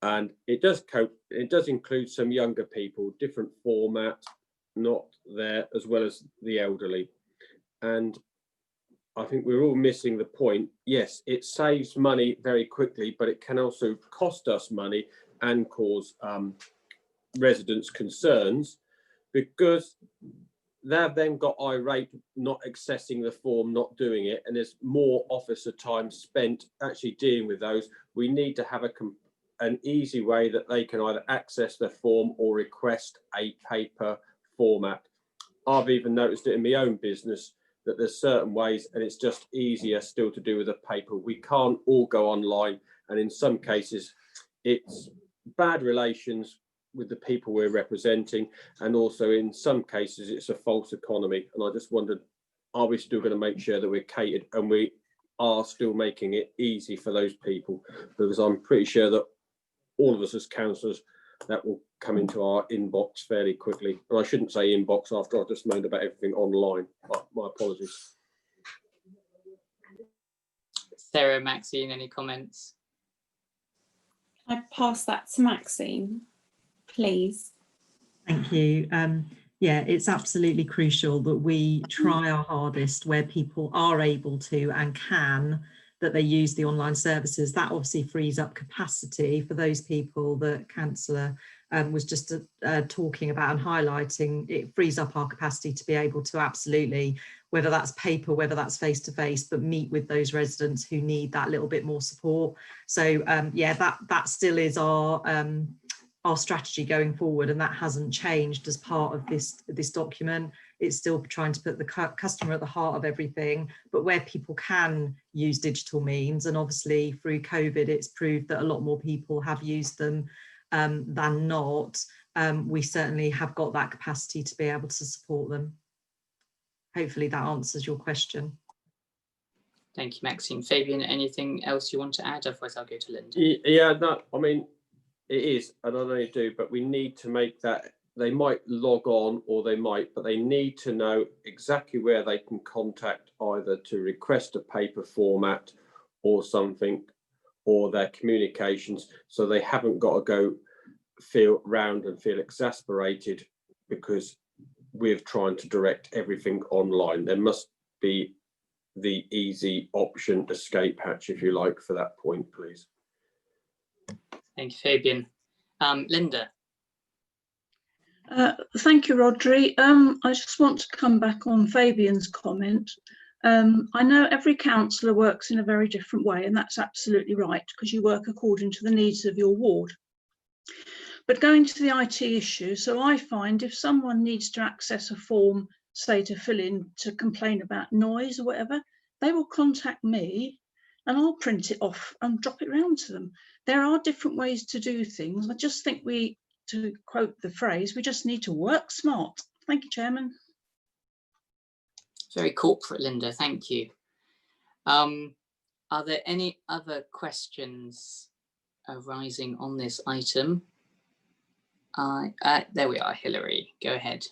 And it does cope, it does include some younger people, different format, not there, as well as the elderly. And I think we're all missing the point. Yes, it saves money very quickly, but it can also cost us money and cause residents concerns, because they've then got irate not accessing the form, not doing it, and there's more officer time spent actually dealing with those. We need to have an easy way that they can either access the form or request a paper format. I've even noticed it in my own business that there's certain ways, and it's just easier still to do with a paper. We can't all go online, and in some cases it's bad relations with the people we're representing, and also in some cases it's a false economy. And I just wondered, are we still going to make sure that we're catered and we are still making it easy for those people? Because I'm pretty sure that all of us as councillors that will come into our inbox fairly quickly. And I shouldn't say inbox after I've just moaned about everything online. My apologies. Sarah, Maxine, any comments? I pass that to Maxine, please. Thank you. Yeah, it's absolutely crucial that we try our hardest where people are able to and can, that they use the online services. That obviously frees up capacity for those people that Councillor was just talking about and highlighting. It frees up our capacity to be able to absolutely, whether that's paper, whether that's face-to-face, but meet with those residents who need that little bit more support. So yeah, that still is our strategy going forward, and that hasn't changed as part of this document. It's still trying to put the customer at the heart of everything, but where people can use digital means, and obviously through COVID it's proved that a lot more people have used them than not, we certainly have got that capacity to be able to support them. Hopefully that answers your question. Thank you, Maxine. Fabian, anything else you want to add? Otherwise I'll go to Linda. Yeah, no, I mean, it is, and I know you do, but we need to make that, they might log on or they might, but they need to know exactly where they can contact either to request a paper format or something, or their communications, so they haven't got to go feel round and feel exasperated because we're trying to direct everything online. There must be the easy option escape hatch, if you like, for that point, please. Thank you, Fabian. Linda. Thank you, Rodri. I just want to come back on Fabian's comment. I know every councillor works in a very different way, and that's absolutely right, because you work according to the needs of your ward. But going to the IT issue, so I find if someone needs to access a form, say to fill in to complain about noise or whatever, they will contact me and I'll print it off and drop it round to them. There are different ways to do things. I just think we, to quote the phrase, we just need to work smart. Thank you, Chairman. Very corporate, Linda, thank you. Are there any other questions arising on this item? There we are, Hilary, go ahead.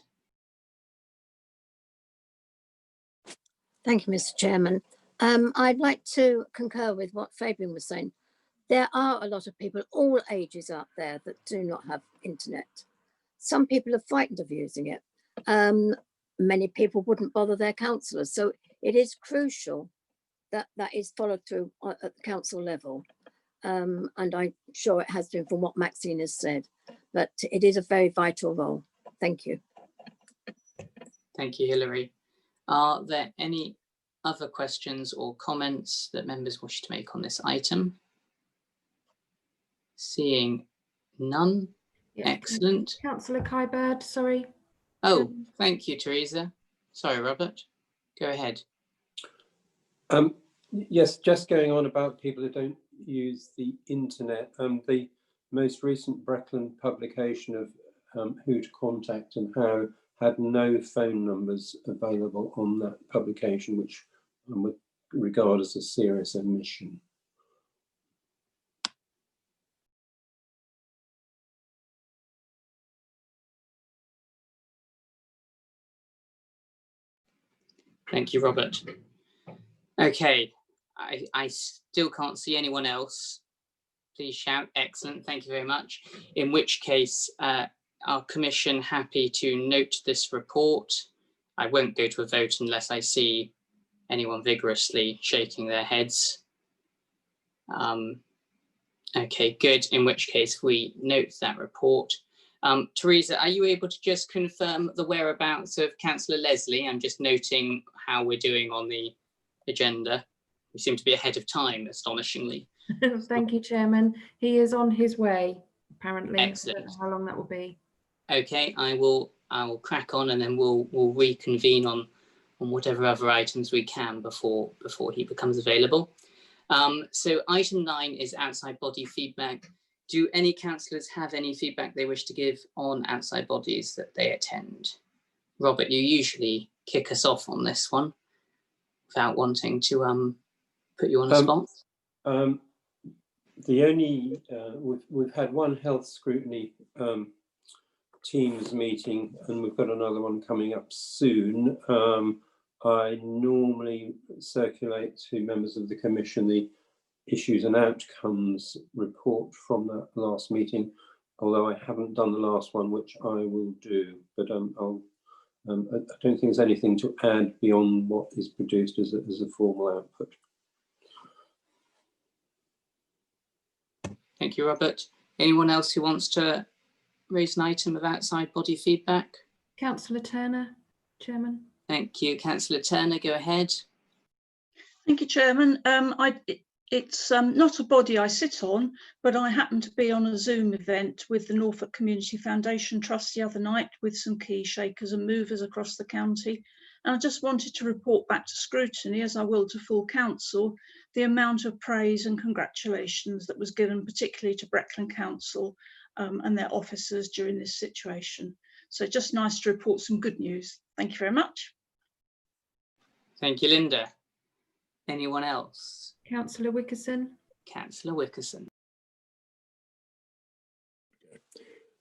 Thank you, Mr. Chairman. I'd like to concur with what Fabian was saying. There are a lot of people, all ages out there, that do not have internet. Some people are frightened of using it. Many people wouldn't bother their councillors. So it is crucial that that is followed through at the council level. And I'm sure it has been from what Maxine has said, but it is a very vital role. Thank you. Thank you, Hilary. Are there any other questions or comments that members wish to make on this item? Seeing none. Yeah. Excellent. Councillor Kybird, sorry. Oh, thank you, Teresa. Sorry, Robert. Go ahead. Yes, just going on about people who don't use the internet. The most recent Breckland publication of who to contact and how had no phone numbers available on that publication, which I would regard as a serious omission. Thank you, Robert. Okay, I still can't see anyone else. Please shout. Excellent, thank you very much. In which case, our commission happy to note this report. I won't go to a vote unless I see anyone vigorously shaking their heads. Okay, good. In which case we note that report. Teresa, are you able to just confirm the whereabouts of Councillor Leslie? I'm just noting how we're doing on the agenda. We seem to be ahead of time, astonishingly. Thank you, Chairman. He is on his way, apparently. Excellent. I don't know how long that will be. Okay, I will crack on, and then we'll reconvene on whatever other items we can before he becomes available. So item 9 is outside body feedback. Do any councillors have any feedback they wish to give on outside bodies that they attend? Robert, you usually kick us off on this one without wanting to put you on the spot. The only we've had one health scrutiny Teams meeting, and we've got another one coming up soon. I normally circulate to members of the Commission the issues and outcomes report from that last meeting, although I haven't done the last one, which I will do. But I don't think there's anything to add beyond what is produced as a formal output. Thank you, Robert. Anyone else who wants to raise an item of outside body feedback? Councillor Turner, Chairman. Thank you. Councillor Turner, go ahead. Thank you, Chairman. It's not a body I sit on, but I happened to be on a Zoom event with the Norfolk Community Foundation Trust the other night with some key shakers and movers across the county. And I just wanted to report back to Scrutiny, as I will to full council, the amount of praise and congratulations that was given particularly to Breckland Council and their officers during this situation. So just nice to report some good news. Thank you very much. Thank you, Linda. Anyone else? Councillor Wickerson. Councillor Wickerson.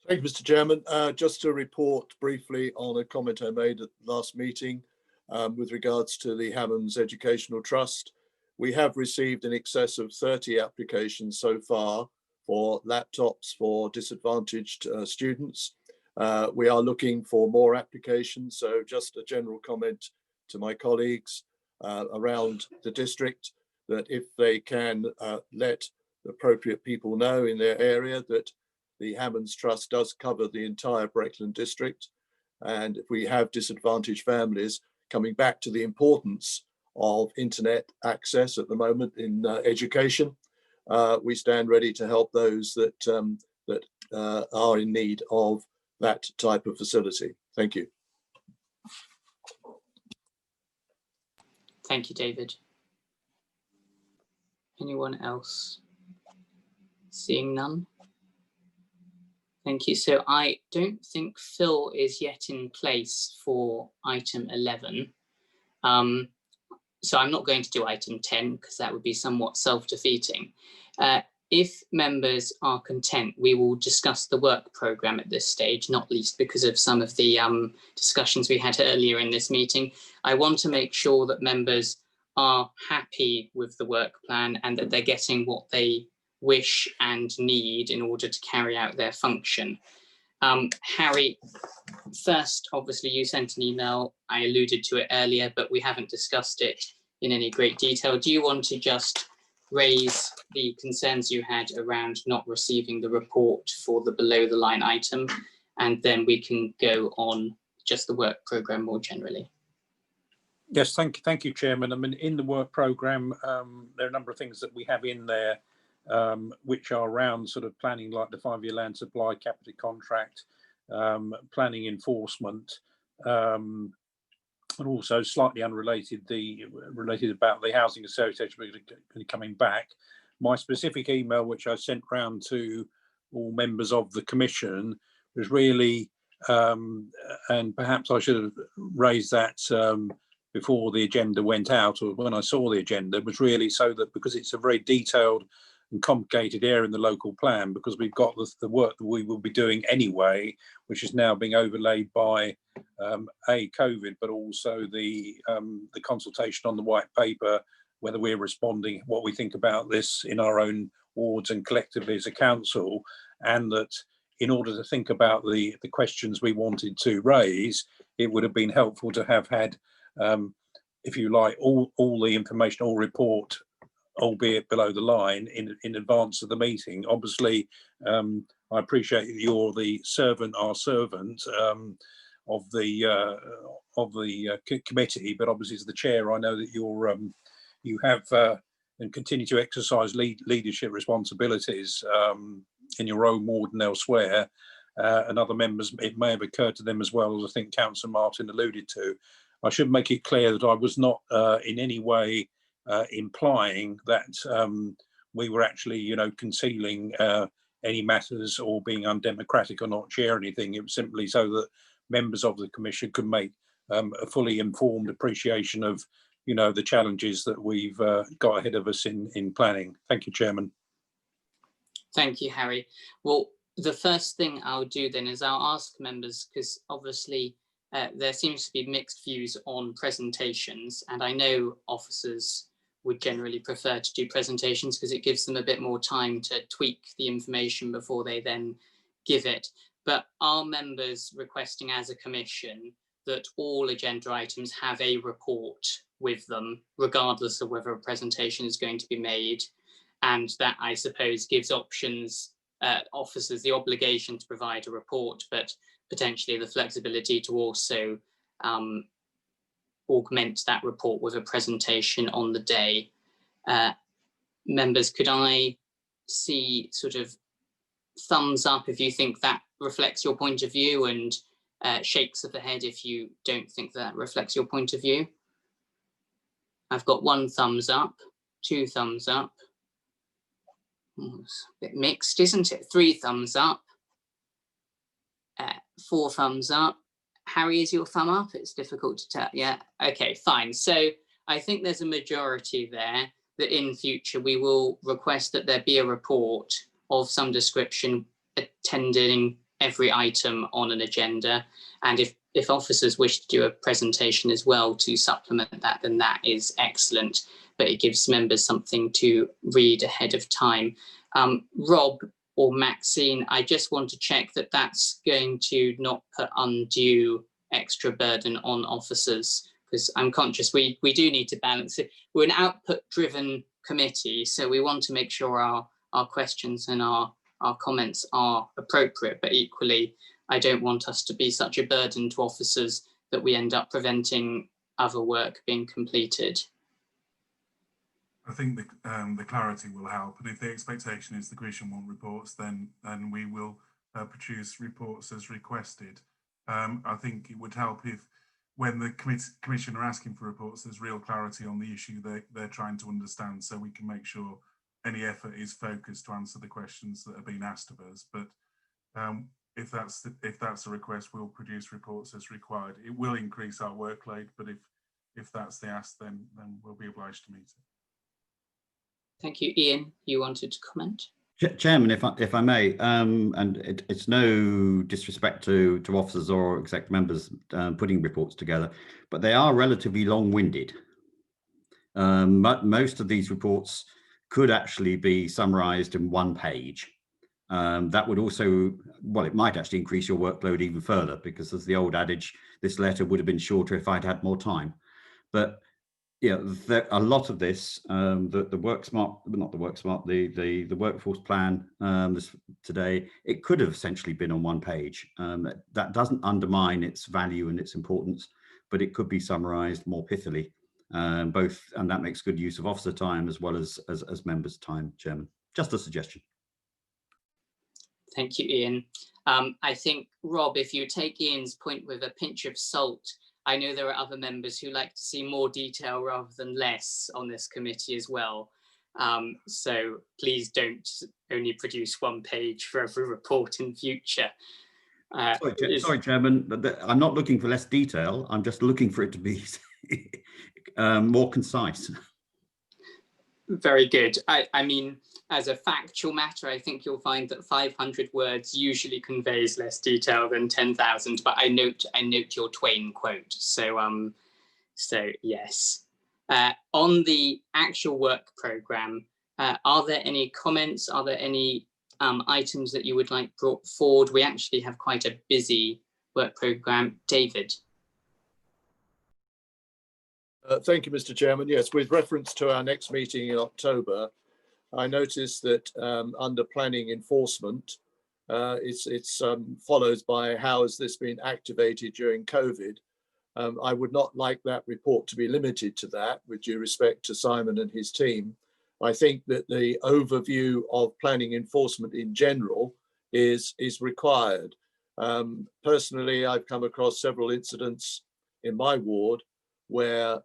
Thank you, Mr. Chairman. Just to report briefly on a comment I made at the last meeting with regards to the Hammonds Educational Trust. We have received in excess of 30 applications so far for laptops for disadvantaged students. We are looking for more applications, so just a general comment to my colleagues around the district that if they can let the appropriate people know in their area that the Hammonds Trust does cover the entire Breckland district. And if we have disadvantaged families, coming back to the importance of internet access at the moment in education, we stand ready to help those that are in need of that type of facility. Thank you. Thank you, David. Anyone else? Seeing none. Thank you. So I don't think Phil is yet in place for item 11. So I'm not going to do item 10 because that would be somewhat self-defeating. If members are content, we will discuss the work programme at this stage, not least because of some of the discussions we had earlier in this meeting. I want to make sure that members are happy with the work plan and that they're getting what they wish and need in order to carry out their function. Harry, first, obviously you sent an email. I alluded to it earlier, but we haven't discussed it in any great detail. Do you want to just raise the concerns you had around not receiving the report for the below the line item, and then we can go on just the work programme more generally? Yes, thank you, Chairman. I mean, in the work programme, there are a number of things that we have in there which are around sort of planning, like the 5-year land supply capital contract, planning enforcement, and also slightly unrelated, related about the housing association coming back. My specific email, which I sent round to all members of the commission, was really, and perhaps I should have raised that before the agenda went out, or when I saw the agenda, was really so that, because it's a very detailed and complicated area in the local plan, because we've got the work that we will be doing anyway, which is now being overlaid by COVID, but also the consultation on the white paper, whether we're responding, what we think about this in our own wards and collectively as a council, and that in order to think about the questions we wanted to raise, it would have been helpful to have had, if you like, all the information, all report, albeit below the line, in advance of the meeting. Obviously, I appreciate that you're the servant, our servant of the committee, but obviously as the chair, I know that you have and continue to exercise leadership responsibilities in your own ward and elsewhere, and other members. It may have occurred to them as well, as I think Councillor Martin alluded to. I should make it clear that I was not in any way implying that we were actually, concealing any matters or being undemocratic or not share anything. It was simply so that members of the commission could make a fully informed appreciation of, the challenges that we've got ahead of us in planning. Thank you, Chairman. Thank you, Harry. Well, the first thing I'll do then is I'll ask members, because obviously there seems to be mixed views on presentations, and I know officers would generally prefer to do presentations because it gives them a bit more time to tweak the information before they then give it. But are members requesting as a commission that all agenda items have a report with them, regardless of whether a presentation is going to be made? And that, I suppose, gives options, officers the obligation to provide a report, but potentially the flexibility to also augment that report with a presentation on the day. Members, could I see sort of thumbs up if you think that reflects your point of view, and shakes of the head if you don't think that reflects your point of view? I've got 1 thumbs up, 2 thumbs up. It's a bit mixed, isn't it? 3 thumbs up, 4 thumbs up. Harry, is your thumb up? It's difficult to tell. Yeah, okay, fine. So I think there's a majority there that in future we will request that there be a report of some description attending every item on an agenda. And if officers wish to do a presentation as well to supplement that, then that is excellent. But it gives members something to read ahead of time. Rob or Maxine, I just want to check that that's going to not put undue extra burden on officers, because I'm conscious we do need to balance it. We're an output-driven committee, so we want to make sure our questions and our comments are appropriate, but equally, I don't want us to be such a burden to officers that we end up preventing other work being completed. I think the clarity will help, and if the expectation is the Commission want reports, then we will produce reports as requested. I think it would help if, when the Commission are asking for reports, there's real clarity on the issue they're trying to understand, so we can make sure any effort is focused to answer the questions that are being asked of us. But if that's a request, we'll produce reports as required. It will increase our workload, but if that's the ask, then we'll be obliged to meet it. Thank you. Ian, you wanted to comment? Chairman, if I may, and it's no disrespect to officers or exec members putting reports together, but they are relatively long-winded. Most of these reports could actually be summarised in 1 page. That would also, well, it might actually increase your workload even further, because there's the old adage, this letter would have been shorter if I'd had more time. But yeah, a lot of this, the workforce plan today, it could have essentially been on 1 page. That doesn't undermine its value and its importance, but it could be summarised more pithily, and that makes good use of officer time as well as members' time, Chairman. Just a suggestion. Thank you, Ian. I think, Rob, if you take Ian's point with a pinch of salt, I know there are other members who like to see more detail rather than less on this committee as well. So please don't only produce 1 page for every report in future. Sorry, Chairman, but I'm not looking for less detail. I'm just looking for it to be more concise. Very good. I mean, as a factual matter, I think you'll find that 500 words usually conveys less detail than 10,000. But I note your Twain quote. So yes. On the actual work programme, are there any comments? Are there any items that you would like brought forward? We actually have quite a busy work programme. David. Thank you, Mr. Chairman. Yes, with reference to our next meeting in October, I noticed that under planning enforcement, it's follows by how has this been activated during COVID. I would not like that report to be limited to that, with due respect to Simon and his team. I think that the overview of planning enforcement in general is required. Personally, I've come across several incidents in my ward where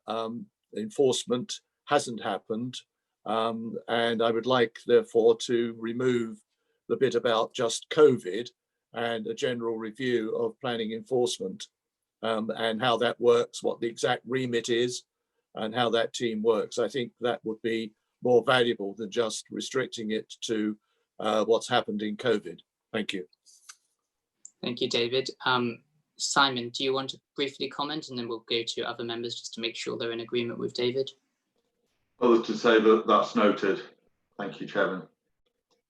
enforcement hasn't happened, and I would like, therefore, to remove the bit about just COVID and a general review of planning enforcement and how that works, what the exact remit is, and how that team works. I think that would be more valuable than just restricting it to what's happened in COVID. Thank you. Thank you, David. Simon, do you want to briefly comment, and then we'll go to other members just to make sure they're in agreement with David? Other to say that that's noted. Thank you, Chairman.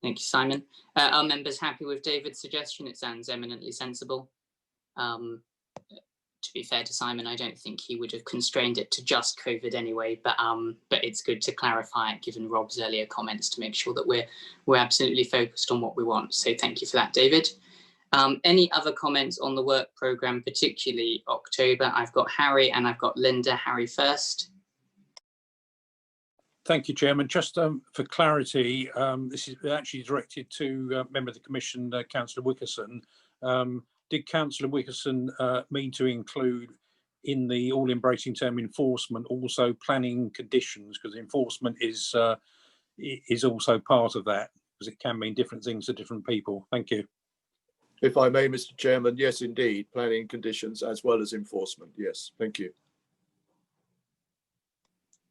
Thank you, Simon. Are members happy with David's suggestion? It sounds eminently sensible. To be fair to Simon, I don't think he would have constrained it to just COVID anyway, but it's good to clarify it given Rob's earlier comments to make sure that we're absolutely focused on what we want. So thank you for that, David. Any other comments on the work programme, particularly October? I've got Harry and I've got Linda. Harry first. Thank you, Chairman. Just for clarity, this is actually directed to member of the Commission, Councillor Wickerson. Did Councillor Wickerson mean to include in the all-embracing term enforcement also planning conditions? Because enforcement is also part of that, because it can mean different things to different people. Thank you. If I may, Mr. Chairman, yes, indeed, planning conditions as well as enforcement. Yes, thank you.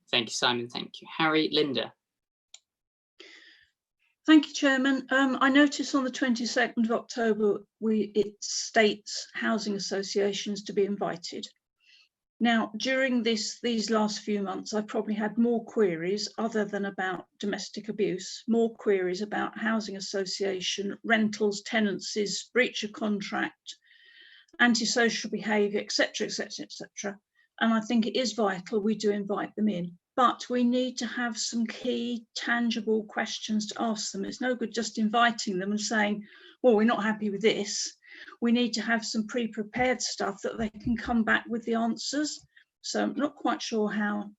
Thank you, Simon. Thank you. Harry, Linda. Thank you, Chairman. I noticed on the 22nd of October, it states housing associations to be invited. Now, during these last few months, I've probably had more queries other than about domestic abuse, more queries about housing association, rentals, tenancies, breach of contract, antisocial behaviour, etc., etc., etc. And I think it is vital we do invite them in. But we need to have some key tangible questions to ask them. It's no good just inviting them and saying, well, we're not happy with this. We need to have some pre-prepared stuff that they can come back with the answers. So I'm not quite sure how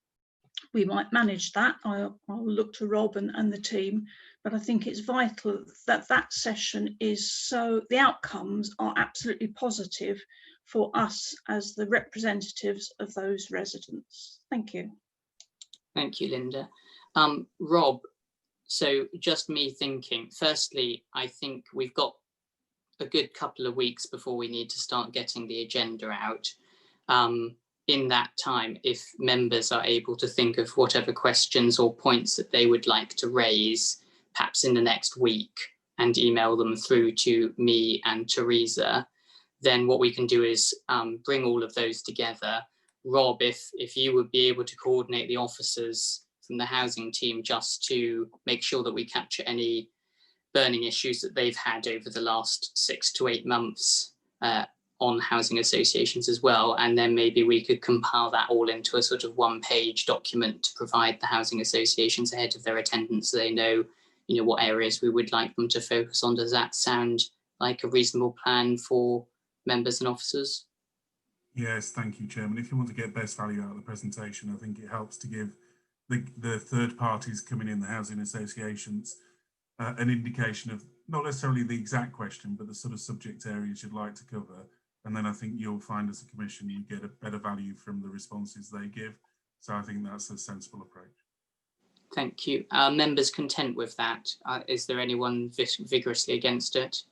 we might manage that. I'll look to Rob and the team, but I think it's vital that that session is so the outcomes are absolutely positive for us as the representatives of those residents. Thank you. Thank you, Linda. Rob, so just me thinking, firstly, I think we've got a good couple of weeks before we need to start getting the agenda out. In that time, if members are able to think of whatever questions or points that they would like to raise, perhaps in the next week, and email them through to me and Teresa, then what we can do is bring all of those together. Rob, if you would be able to coordinate the officers from the housing team just to make sure that we capture any burning issues that they've had over the last 6 to 8 months on housing associations as well. And then maybe we could compile that all into a sort of one-page document to provide the housing associations ahead of their attendance so they know, what areas we would like them to focus on. Does that sound like a reasonable plan for members and officers? Yes, thank you, Chairman. If you want to get best value out of the presentation, I think it helps to give the third parties coming in, the housing associations, an indication of not necessarily the exact question, but the sort of subject areas you'd like to cover. And then I think you'll find as a commission, you get a better value from the responses they give. So I think that's a sensible approach. Thank you. Are members content with that? Is there anyone vigorously against it?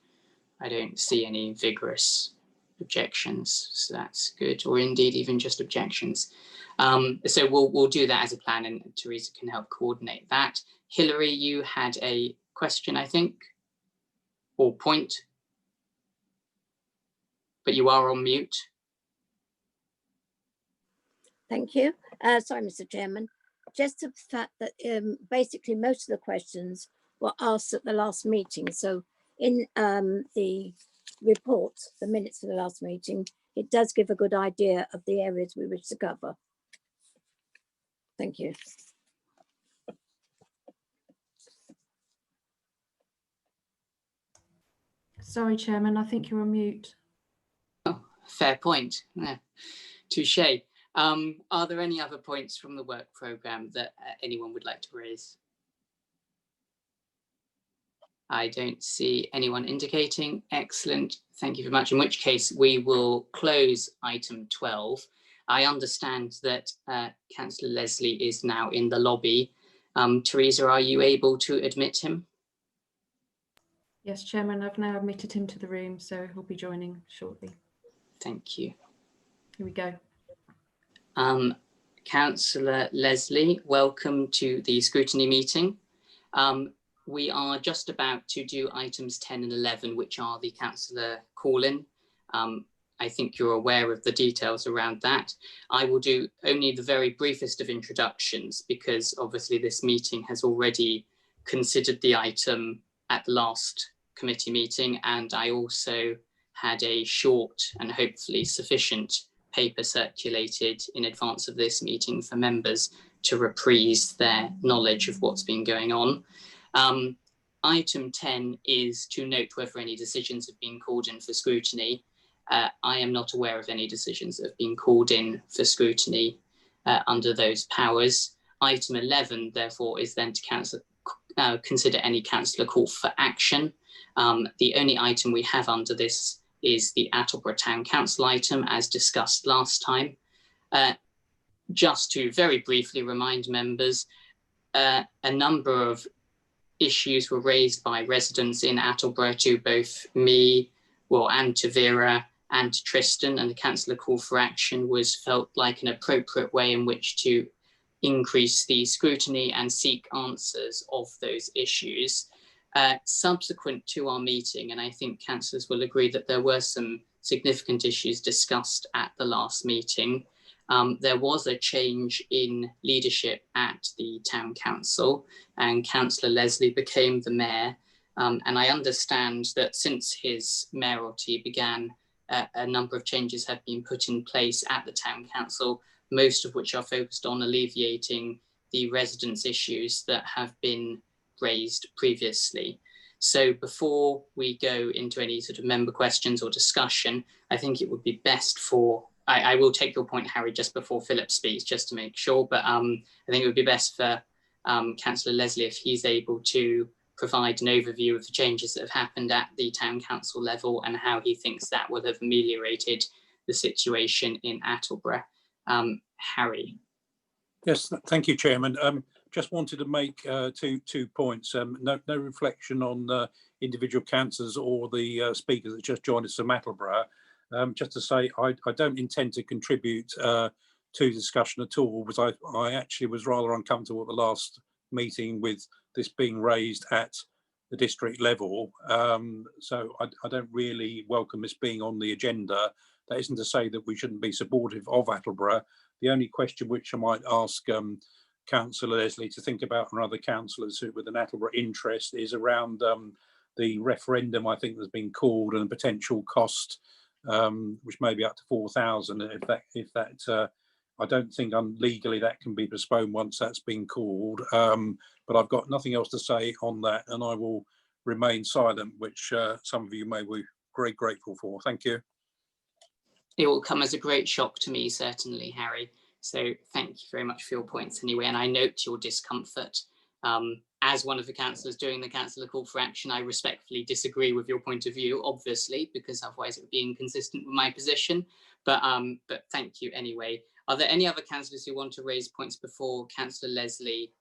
I don't see any vigorous objections, so that's good, or indeed even just objections. So we'll do that as a plan, and Teresa can help coordinate that. Hilary, you had a question, I think, or point, but you are on mute. Thank you. Sorry, Mr. Chairman. Just the fact that basically most of the questions were asked at the last meeting. So in the report, the minutes of the last meeting, it does give a good idea of the areas we wish to cover. Thank you. Sorry, Chairman, I think you're on mute. Oh, fair point. Yeah. Touche. Are there any other points from the work programme that anyone would like to raise? I don't see anyone indicating. Excellent. Thank you very much. In which case we will close item 12. I understand that Councillor Leslie is now in the lobby. Teresa, are you able to admit him? Yes, Chairman, I've now admitted him to the room, so he'll be joining shortly. Thank you. Here we go. Councillor Leslie, welcome to the scrutiny meeting. we are just about to do items 10 and 11, which are the councillor call-in. I think you're aware of the details around that. I will do only the very briefest of introductions because obviously this meeting has already considered the item at the last committee meeting, and I also had a short and hopefully sufficient paper circulated in advance of this meeting for members to reprise their knowledge of what's been going on. Item 10 is to note whether any decisions have been called in for scrutiny. I am not aware of any decisions that have been called in for scrutiny under those powers. Item 11, therefore, is then to consider any councillor call for action. The only item we have under this is the Attleborough Town Council item, as discussed last time. Just to very briefly remind members, a number of issues were raised by residents in Attleborough to both me, and to Vera and to Tristan, and the councillor call for action was felt like an appropriate way in which to increase the scrutiny and seek answers of those issues. Subsequent to our meeting, and I think councillors will agree that there were some significant issues discussed at the last meeting. There was a change in leadership at the town council, and Councillor Leslie became the mayor. And I understand that since his mayoralty began, a number of changes have been put in place at the town council, most of which are focused on alleviating the residents' issues that have been raised previously. So before we go into any sort of member questions or discussion, I think it would be best for, I will take your point, Harry, just before Philip speaks, just to make sure, but I think it would be best for Councillor Leslie if he's able to provide an overview of the changes that have happened at the town council level and how he thinks that would have ameliorated the situation in Attleborough. Harry. Yes, thank you, Chairman. Just wanted to make two points. No reflection on individual councillors or the speakers that just joined us from Attleborough. Just to say, I don't intend to contribute to discussion at all, because I actually was rather uncomfortable at the last meeting with this being raised at the district level. So I don't really welcome this being on the agenda. That isn't to say that we shouldn't be supportive of Attleborough. The only question which I might ask Councillor Leslie to think about, and other councillors who with an Attleborough interest, is around the referendum I think that's been called and the potential cost, which may be up to 4,000. If that I don't think legally that can be postponed once that's been called. But I've got nothing else to say on that, and I will remain silent, which some of you may be very grateful for. Thank you. It will come as a great shock to me, certainly, Harry. So thank you very much for your points anyway, and I note your discomfort. As one of the councillors doing the councillor call for action, I respectfully disagree with your point of view, obviously, because otherwise it would be inconsistent with my position. But thank you anyway. Are there any other councillors who want to raise points before Councillor Leslie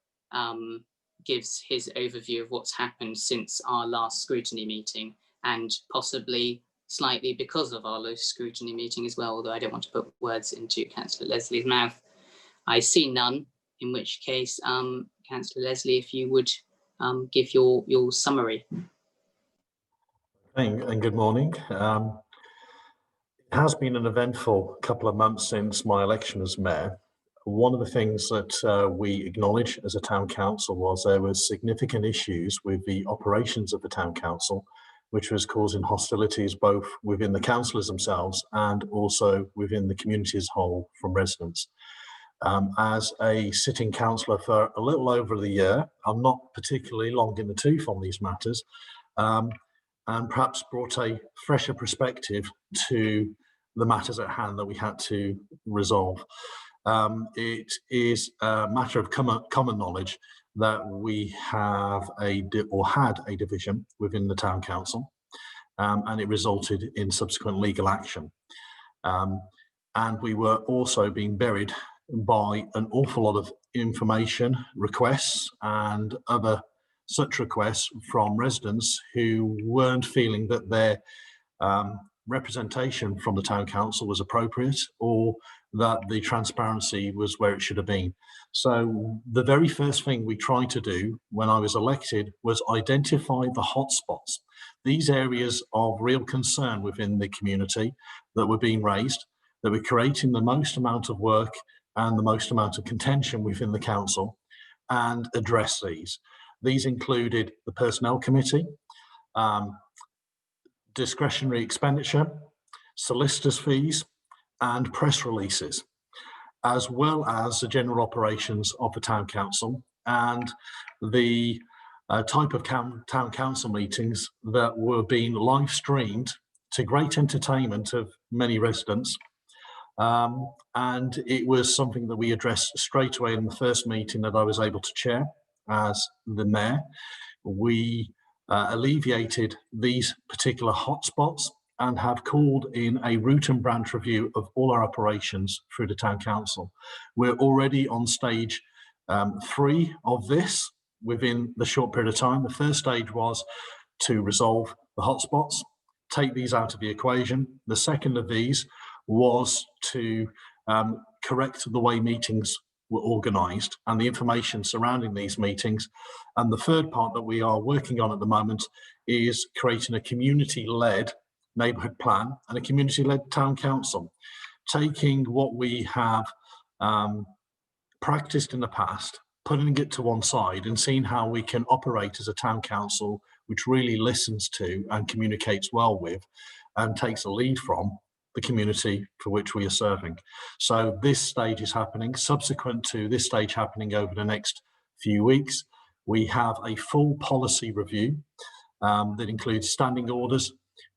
gives his overview of what's happened since our last scrutiny meeting, and possibly slightly because of our last scrutiny meeting as well, although I don't want to put words into Councillor Leslie's mouth. I see none, in which case, Councillor Leslie, if you would give your summary. And good morning. It has been an eventful couple of months since my election as mayor. One of the things that we acknowledged as a town council was there were significant issues with the operations of the town council, which was causing hostilities both within the councillors themselves and also within the community as a whole from residents. As a sitting councillor for a little over the year, I'm not particularly long in the tooth on these matters, and perhaps brought a fresher perspective to the matters at hand that we had to resolve. It is a matter of common knowledge that we have had a division within the town council, and it resulted in subsequent legal action. And we were also being buried by an awful lot of information requests and other such requests from residents who weren't feeling that their representation from the town council was appropriate, or that the transparency was where it should have been. So the very first thing we tried to do when I was elected was identify the hotspots, these areas of real concern within the community that were being raised, that were creating the most amount of work and the most amount of contention within the council, and address these. These included the Personnel Committee, discretionary expenditure, solicitors' fees, and press releases, as well as the general operations of the town council and the type of town council meetings that were being live streamed to great entertainment of many residents. And it was something that we addressed straight away in the first meeting that I was able to chair as the mayor. We alleviated these particular hotspots and have called in a root and branch review of all our operations through the town council. We're already on stage 3 of this within the short period of time. The first stage was to resolve the hotspots, take these out of the equation. The second of these was to correct the way meetings were organised and the information surrounding these meetings. And the third part that we are working on at the moment is creating a community-led neighbourhood plan and a community-led town council, taking what we have practiced in the past, putting it to one side and seeing how we can operate as a town council which really listens to and communicates well with and takes a lead from the community for which we are serving. So this stage is happening. Subsequent to this stage happening over the next few weeks, we have a full policy review that includes standing orders,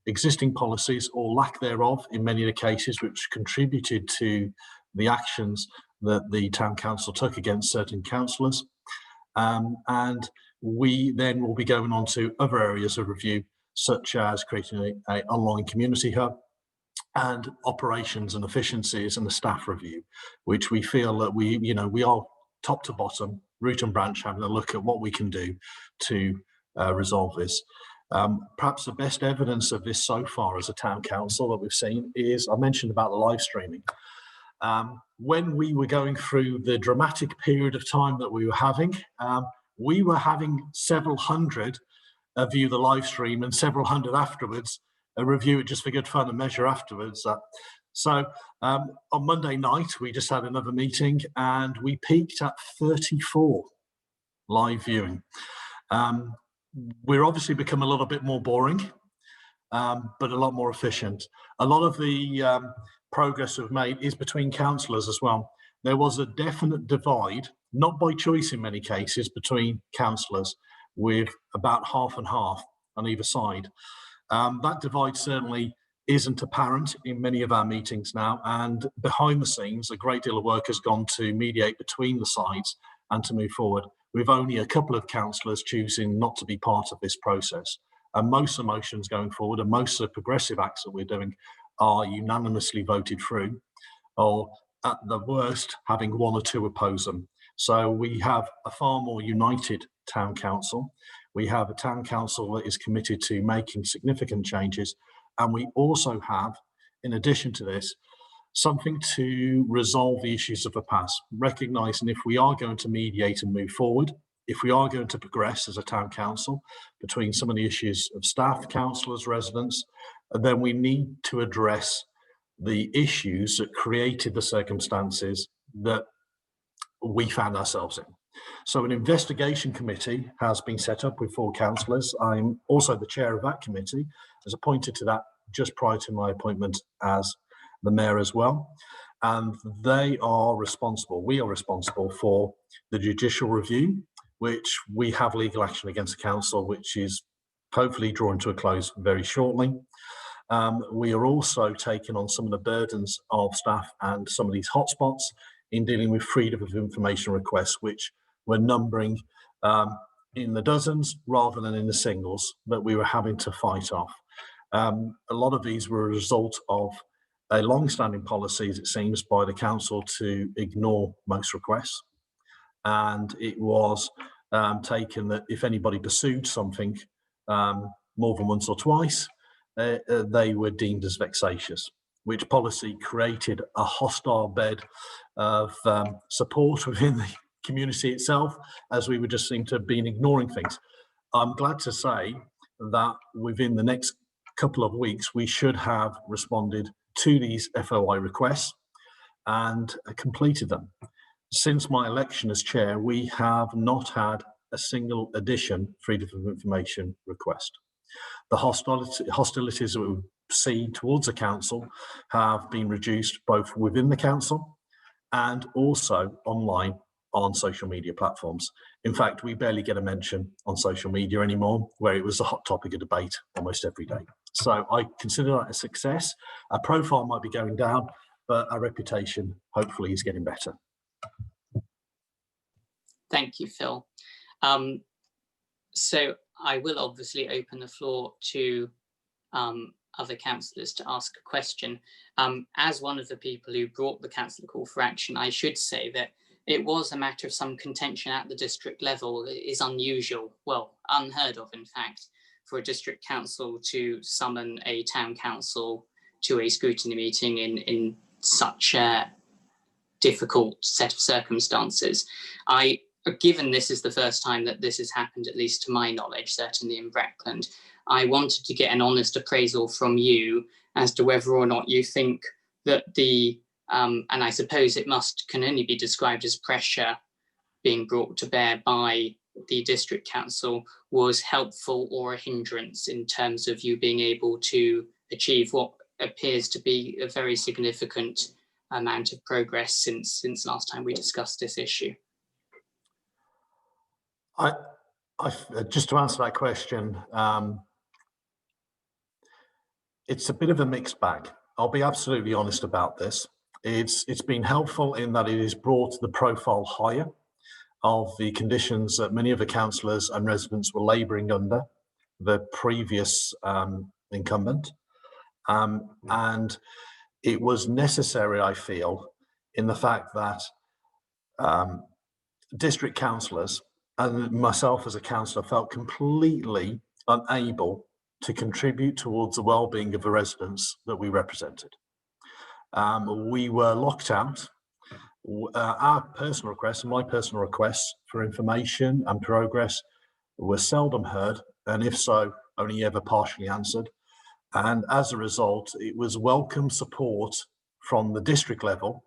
existing policies or lack thereof in many of the cases, which contributed to the actions that the town council took against certain councillors. And we then will be going on to other areas of review, such as creating an online community hub and operations and efficiencies and the staff review, which we feel that we are top to bottom, root and branch, having a look at what we can do to resolve this. Perhaps the best evidence of this so far as a town council that we've seen is, I mentioned about the live streaming. When we were going through the dramatic period of time that we were having several hundred view the live stream and several hundred afterwards review it just for good fun and measure afterwards. So on Monday night, we just had another meeting and we peaked at 34 live viewing. We're obviously become a little bit more boring, but a lot more efficient. A lot of the progress we've made is between councillors as well. There was a definite divide, not by choice in many cases, between councillors, with about half and half on either side. That divide certainly isn't apparent in many of our meetings now, and behind the scenes, a great deal of work has gone to mediate between the sides and to move forward, with only a couple of councillors choosing not to be part of this process. And most of the motions going forward and most of the progressive acts that we're doing are unanimously voted through, or at the worst, having one or two oppose them. So we have a far more united town council. We have a town council that is committed to making significant changes. And we also have, in addition to this, something to resolve the issues of the past, recognising if we are going to mediate and move forward, if we are going to progress as a town council between some of the issues of staff, councillors, residents, then we need to address the issues that created the circumstances that we found ourselves in. So an investigation committee has been set up with 4 councillors. I'm also the chair of that committee. I was appointed to that just prior to my appointment as the mayor as well. And they are responsible, we are responsible for the judicial review, which we have legal action against the council, which is hopefully drawn to a close very shortly. We are also taking on some of the burdens of staff and some of these hotspots in dealing with freedom of information requests, which were numbering in the dozens rather than in the singles that we were having to fight off. A lot of these were a result of a long-standing policy, as it seems, by the council to ignore most requests. And it was taken that if anybody pursued something more than once or twice, they were deemed as vexatious. which policy created a hostile bed of support within the community itself, as we would just seem to have been ignoring things. I'm glad to say that within the next couple of weeks, we should have responded to these FOI requests and completed them. Since my election as chair, we have not had a single addition freedom of information request. The hostilities that we've seen towards the council have been reduced both within the council and also online on social media platforms. In fact, we barely get a mention on social media anymore, where it was a hot topic of debate almost every day. So I consider that a success. Our profile might be going down, but our reputation hopefully is getting better. Thank you, Phil. So I will obviously open the floor to other councillors to ask a question. As one of the people who brought the councillor call for action, I should say that it was a matter of some contention at the district level. It is unusual, well, unheard of, in fact, for a district council to summon a town council to a scrutiny meeting in such a difficult set of circumstances. Given this is the first time that this has happened, at least to my knowledge, certainly in Breckland, I wanted to get an honest appraisal from you as to whether or not you think that and I suppose it can only be described as pressure being brought to bear by the district council, was helpful or a hindrance in terms of you being able to achieve what appears to be a very significant amount of progress since last time we discussed this issue. Just to answer that question, it's a bit of a mixed bag. I'll be absolutely honest about this. It's been helpful in that it has brought the profile higher of the conditions that many of the councillors and residents were labouring under the previous incumbent. And it was necessary, I feel, in the fact that district councillors and myself as a councillor felt completely unable to contribute towards the well-being of the residents that we represented. We were locked out. Our personal requests and my personal requests for information and progress were seldom heard, and if so, only ever partially answered. And as a result, it was welcome support from the district level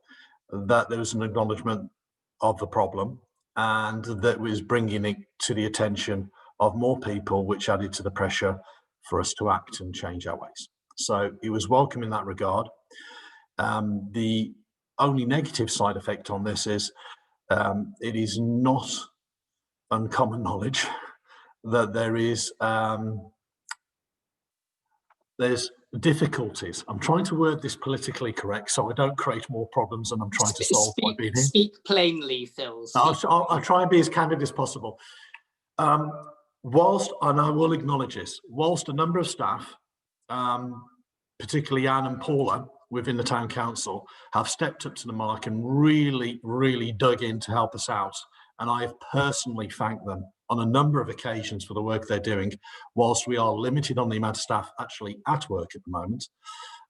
that there was an acknowledgement of the problem and that was bringing it to the attention of more people, which added to the pressure for us to act and change our ways. So it was welcome in that regard. The only negative side effect on this is it is not uncommon knowledge that there's difficulties. I'm trying to word this politically correct so I don't create more problems than I'm trying to solve by being here. Speak plainly, Phil. I'll try and be as candid as possible. Whilst, and I will acknowledge this, whilst a number of staff, particularly Anne and Paula within the town council, have stepped up to the mark and really, really dug in to help us out, and I have personally thanked them on a number of occasions for the work they're doing, whilst we are limited on the amount of staff actually at work at the moment.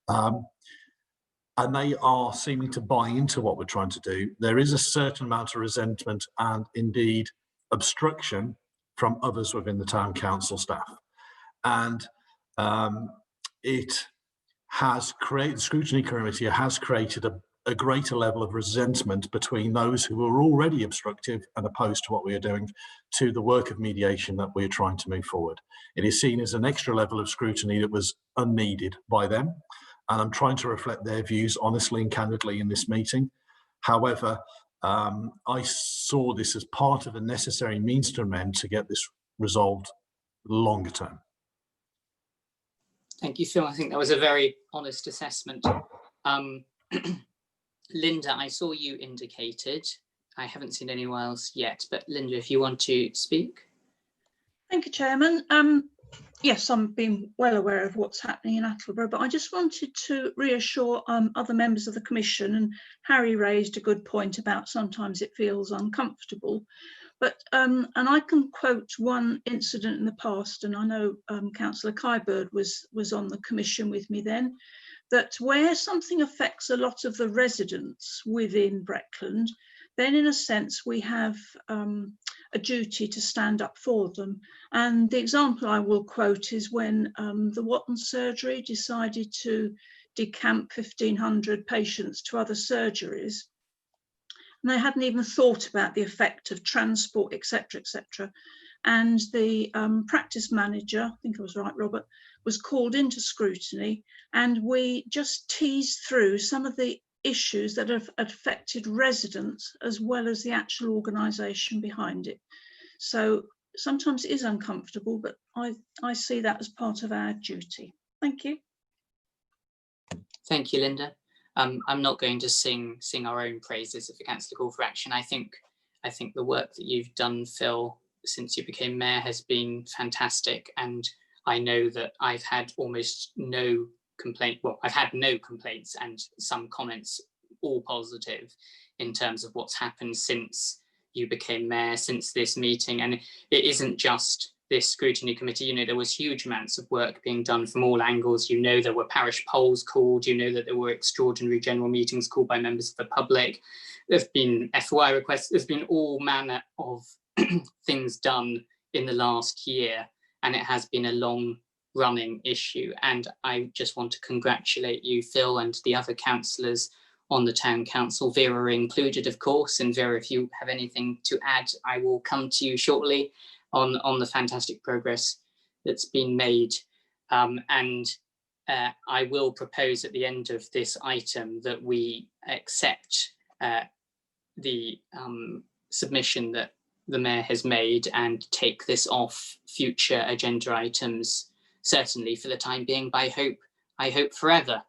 And they are seeming to buy into what we're trying to do. There is a certain amount of resentment and indeed obstruction from others within the town council staff. And it has created, the scrutiny committee has created a greater level of resentment between those who are already obstructive and opposed to what we are doing to the work of mediation that we're trying to move forward. It is seen as an extra level of scrutiny that was unneeded by them. And I'm trying to reflect their views honestly and candidly in this meeting. However, I saw this as part of a necessary means to an end to get this resolved longer term. Thank you, Phil. I think that was a very honest assessment. Linda, I saw you indicated. I haven't seen anyone else yet, but Linda, if you want to speak. Thank you, Chairman. Yes, I'm being well aware of what's happening in Attleborough, but I just wanted to reassure other members of the Commission, and Harry raised a good point about sometimes it feels uncomfortable. But, and I can quote one incident in the past, and I know Councillor Kybird was on the Commission with me then, that where something affects a lot of the residents within Breckland, then in a sense we have a duty to stand up for them. And the example I will quote is when the Watton surgery decided to decamp 1,500 patients to other surgeries. And they hadn't even thought about the effect of transport, etc., etc. And the practice manager, I think I was right, Robert, was called into scrutiny, and we just teased through some of the issues that have affected residents as well as the actual organisation behind it. So sometimes it is uncomfortable, but I see that as part of our duty. Thank you. Thank you, Linda. I'm not going to sing our own praises of the Councillor Call for Action. I think the work that you've done, Phil, since you became mayor has been fantastic, and I know that I've had almost no complaint. Well, I've had no complaints and some comments, all positive, in terms of what's happened since you became mayor, since this meeting. And it isn't just this scrutiny committee. You know, there was huge amounts of work being done from all angles. You know, there were parish polls called. You know that there were extraordinary general meetings called by members of the public. There've been FOI requests. There's been all manner of things done in the last year, and it has been a long running issue. And I just want to congratulate you, Phil, and the other councillors on the town council, Vera included, of course. And Vera, if you have anything to add, I will come to you shortly on the fantastic progress that's been made. I will propose at the end of this item that we accept the submission that the mayor has made and take this off future agenda items, certainly for the time being, but I hope forever.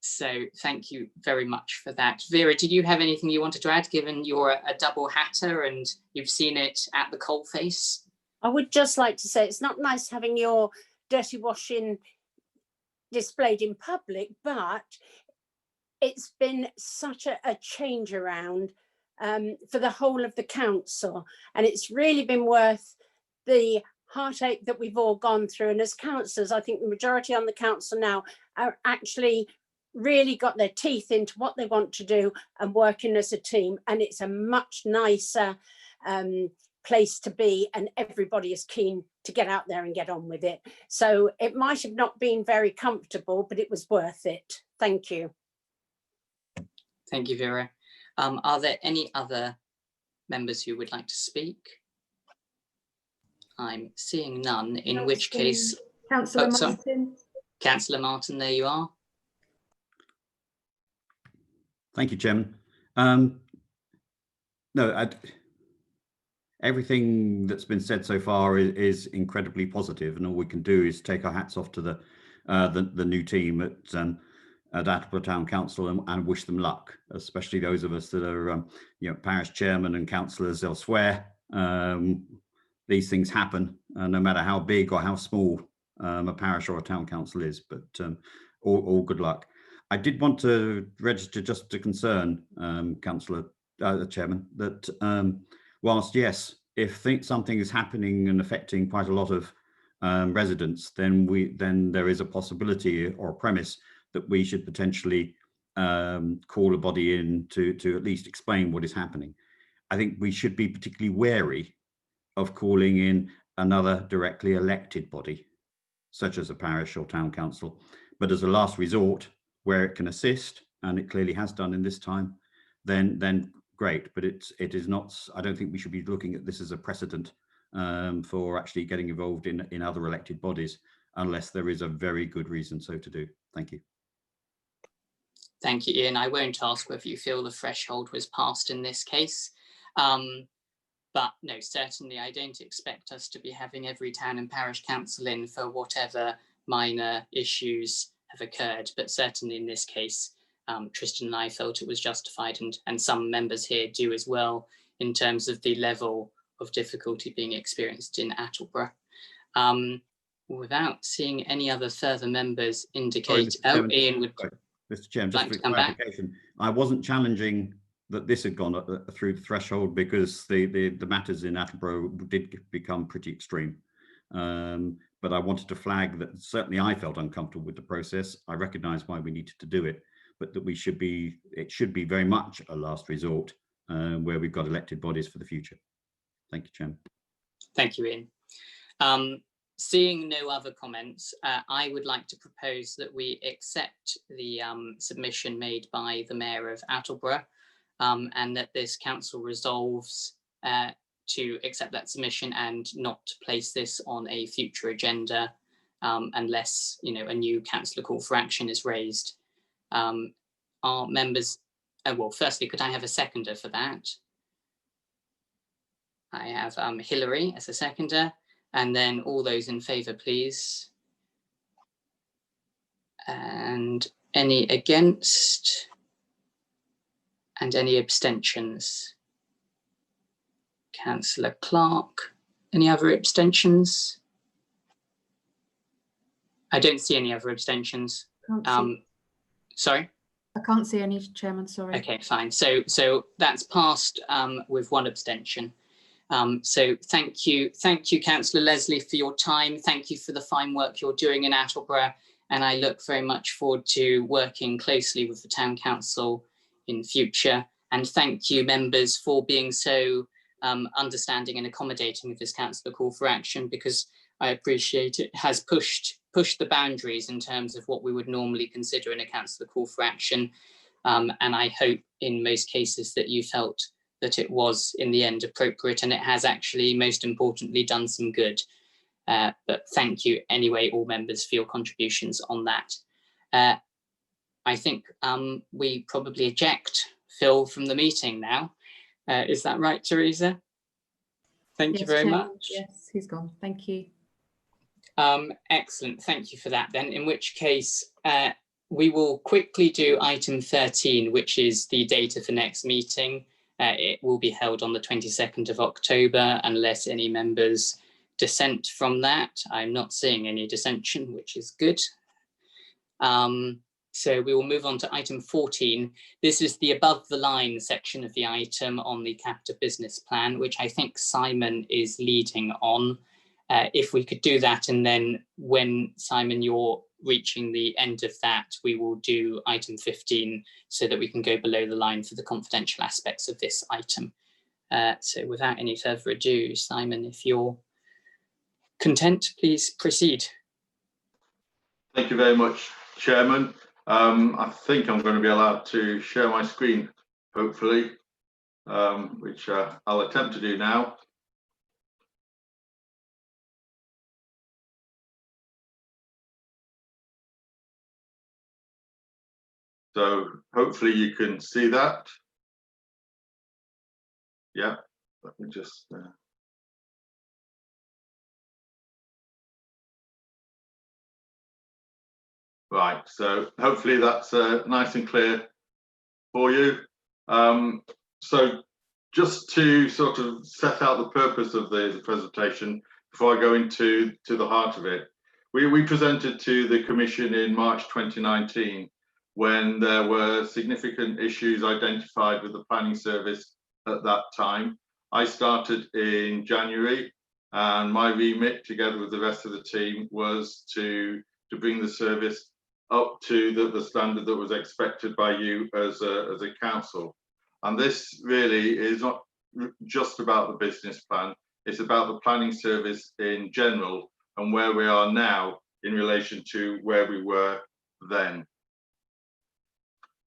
So thank you very much for that. Vera, did you have anything you wanted to add, given you're a double hatter and you've seen it at the coalface? I would just like to say it's not nice having your dirty washing displayed in public, but it's been such a change around for the whole of the council, and it's really been worth the heartache that we've all gone through. And as councillors, I think the majority on the council now are actually really got their teeth into what they want to do and working as a team, and it's a much nicer place to be, and everybody is keen to get out there and get on with it. So it might have not been very comfortable, but it was worth it. Thank you. Thank you, Vera. Are there any other members who would like to speak? I'm seeing none, in which case... Councillor Martin. Councillor Martin, there you are. Thank you, Chairman. Everything that's been said so far is incredibly positive, and all we can do is take our hats off to the new team at Attleborough Town Council and wish them luck, especially those of us that are parish chairman and councillors elsewhere. These things happen, no matter how big or how small a parish or a town council is, but all good luck. I did want to register just a concern, Councillor Chairman, that whilst yes, if something is happening and affecting quite a lot of residents, then there is a possibility or a premise that we should potentially call a body in to at least explain what is happening. I think we should be particularly wary of calling in another directly elected body, such as a parish or town council, but as a last resort, where it can assist, and it clearly has done in this time, then great. But it is not. I don't think we should be looking at this as a precedent for actually getting involved in other elected bodies, unless there is a very good reason so to do. Thank you. Thank you, Ian. I won't ask whether you feel the threshold was passed in this case. But no, certainly I don't expect us to be having every town and parish council in for whatever minor issues have occurred. But certainly in this case, Tristan and I felt it was justified, and some members here do as well, in terms of the level of difficulty being experienced in Attleborough. Without seeing any other further members indicate, Sorry, Ian would Mr. Chairman, just like for to come back. clarification, I wasn't challenging that this had gone through the threshold, because the matters in Attleborough did become pretty extreme. But but I wanted to flag that certainly I felt uncomfortable with the process. I recognise why we needed to do it, but that it should be very much a last resort where we've got elected bodies for the future. Thank you, Chairman. Thank you, Ian. Seeing no other comments, I would like to propose that we accept the submission made by the Mayor of Attleborough, and that this council resolves to accept that submission and not to place this on a future agenda unless, you know, a new councillor call for action is raised. Are members, well, firstly, could I have a seconder for that? I have Hilary as a seconder, and then all those in favour, please. And any against? And any abstentions? Councillor Clark. Any other abstentions? I don't see any other abstentions. Sorry? I can't see any, Chairman, sorry. Okay, fine. So that's passed with one abstention. So thank you, Councillor Leslie, for your time. Thank you for the fine work you're doing in Attleborough, and I look very much forward to working closely with the Town Council in future. And thank you, members, for being so understanding and accommodating of this councillor call for action, because I appreciate it has pushed the boundaries in terms of what we would normally consider in a councillor call for action. And I hope in most cases that you felt that it was in the end appropriate, and it has actually, most importantly, done some good. But thank you anyway, all members, for your contributions on that. I think we probably eject Phil from the meeting now. Is that right, Teresa? Thank you very Chairman, much. yes, he's gone. Thank you. Excellent. Thank you for that then. In which case, we will quickly do item 13, which is the data for next meeting. It will be held on the 22nd of October, unless any members dissent from that. I'm not seeing any dissension, which is good. So we will move on to item 14. This is the above the line section of the item on the Capita Business Plan, which I think Simon is leading on. If we could do that, and then when, Simon, you're reaching the end of that, we will do item 15 so that we can go below the line for the confidential aspects of this item. So without any further ado, Simon, if you're content, please proceed. Thank you very much, Chairman. I think I'm going to be allowed to share my screen, hopefully, which I'll attempt to do now. So hopefully you can see that. Yeah, let me just. Right, so hopefully that's nice and clear for you. So just to sort of set out the purpose of the presentation before I go into the heart of it, we presented to the Commission in March 2019 when there were significant issues identified with the planning service at that time. I started in January, and my remit, together with the rest of the team, was to bring the service up to the standard that was expected by you as a council. And this really is not just about the business plan, it's about the planning service in general and where we are now in relation to where we were then.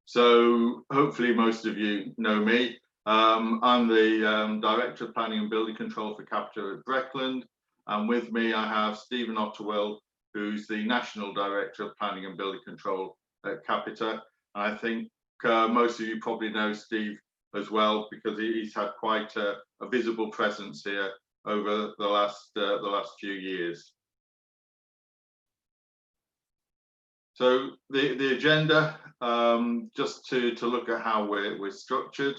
So hopefully most of you know me. I'm the Director of Planning and Building Control for Capita at Breckland, and with me I have Stephen Otterwell, who's the National Director of Planning and Building Control at Capita. And I think most of you probably know Steve as well, because he's had quite a visible presence here over the last few years. So the agenda, just to look at how we're structured,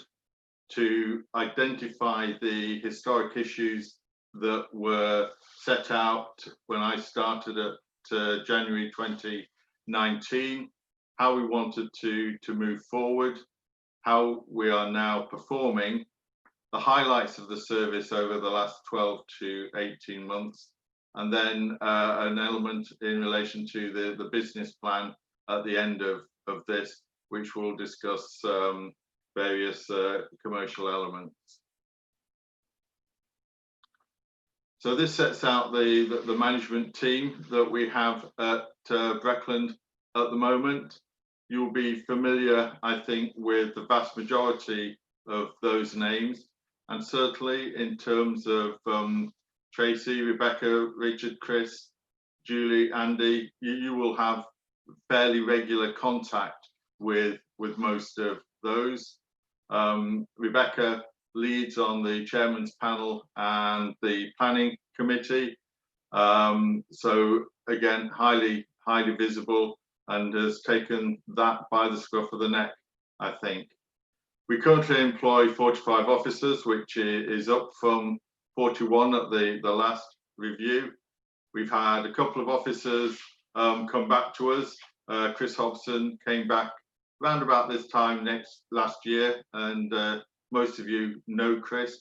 to identify the historic issues that were set out when I started at January 2019, how we wanted to move forward, how we are now performing, the highlights of the service over the last 12 to 18 months, and then an element in relation to the business plan at the end of this, which will discuss various commercial elements. So this sets out the management team that we have at Breckland at the moment. You'll be familiar, I think, with the vast majority of those names, and certainly in terms of Tracy, Rebecca, Richard, Chris, Julie, Andy, you will have fairly regular contact with most of those. Rebecca leads on the chairman's panel and the planning committee. So again, highly visible, and has taken that by the scruff of the neck, I think. We currently employ 45 officers, which is up from 41 at the last review. We've had a couple of officers come back to us. Chris Hobson came back around about this time last year, and most of you know Chris.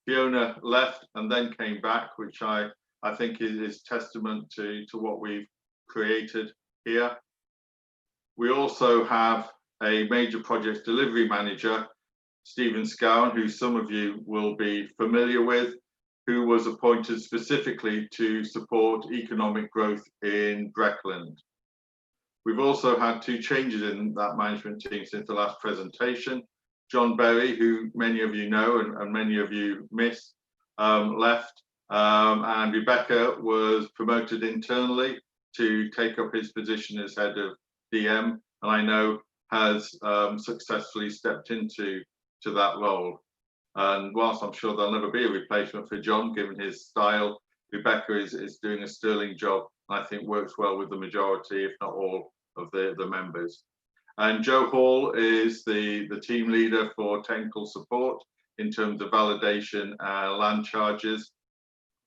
Fiona left and then came back, which I think is testament to what we've created here. We also have a major project delivery manager, Stephen Scowen, who some of you will be familiar with, who was appointed specifically to support economic growth in Breckland. We've also had 2 changes in that management team since the last presentation. John Berry, who many of you know and many of you miss, left, and Rebecca was promoted internally to take up his position as head of DM, and I know has successfully stepped into that role. And whilst I'm sure there'll never be a replacement for John, given his style, Rebecca is doing a sterling job, and I think works well with the majority, if not all, of the members. And Joe Hall is the team leader for technical support in terms of validation land charges.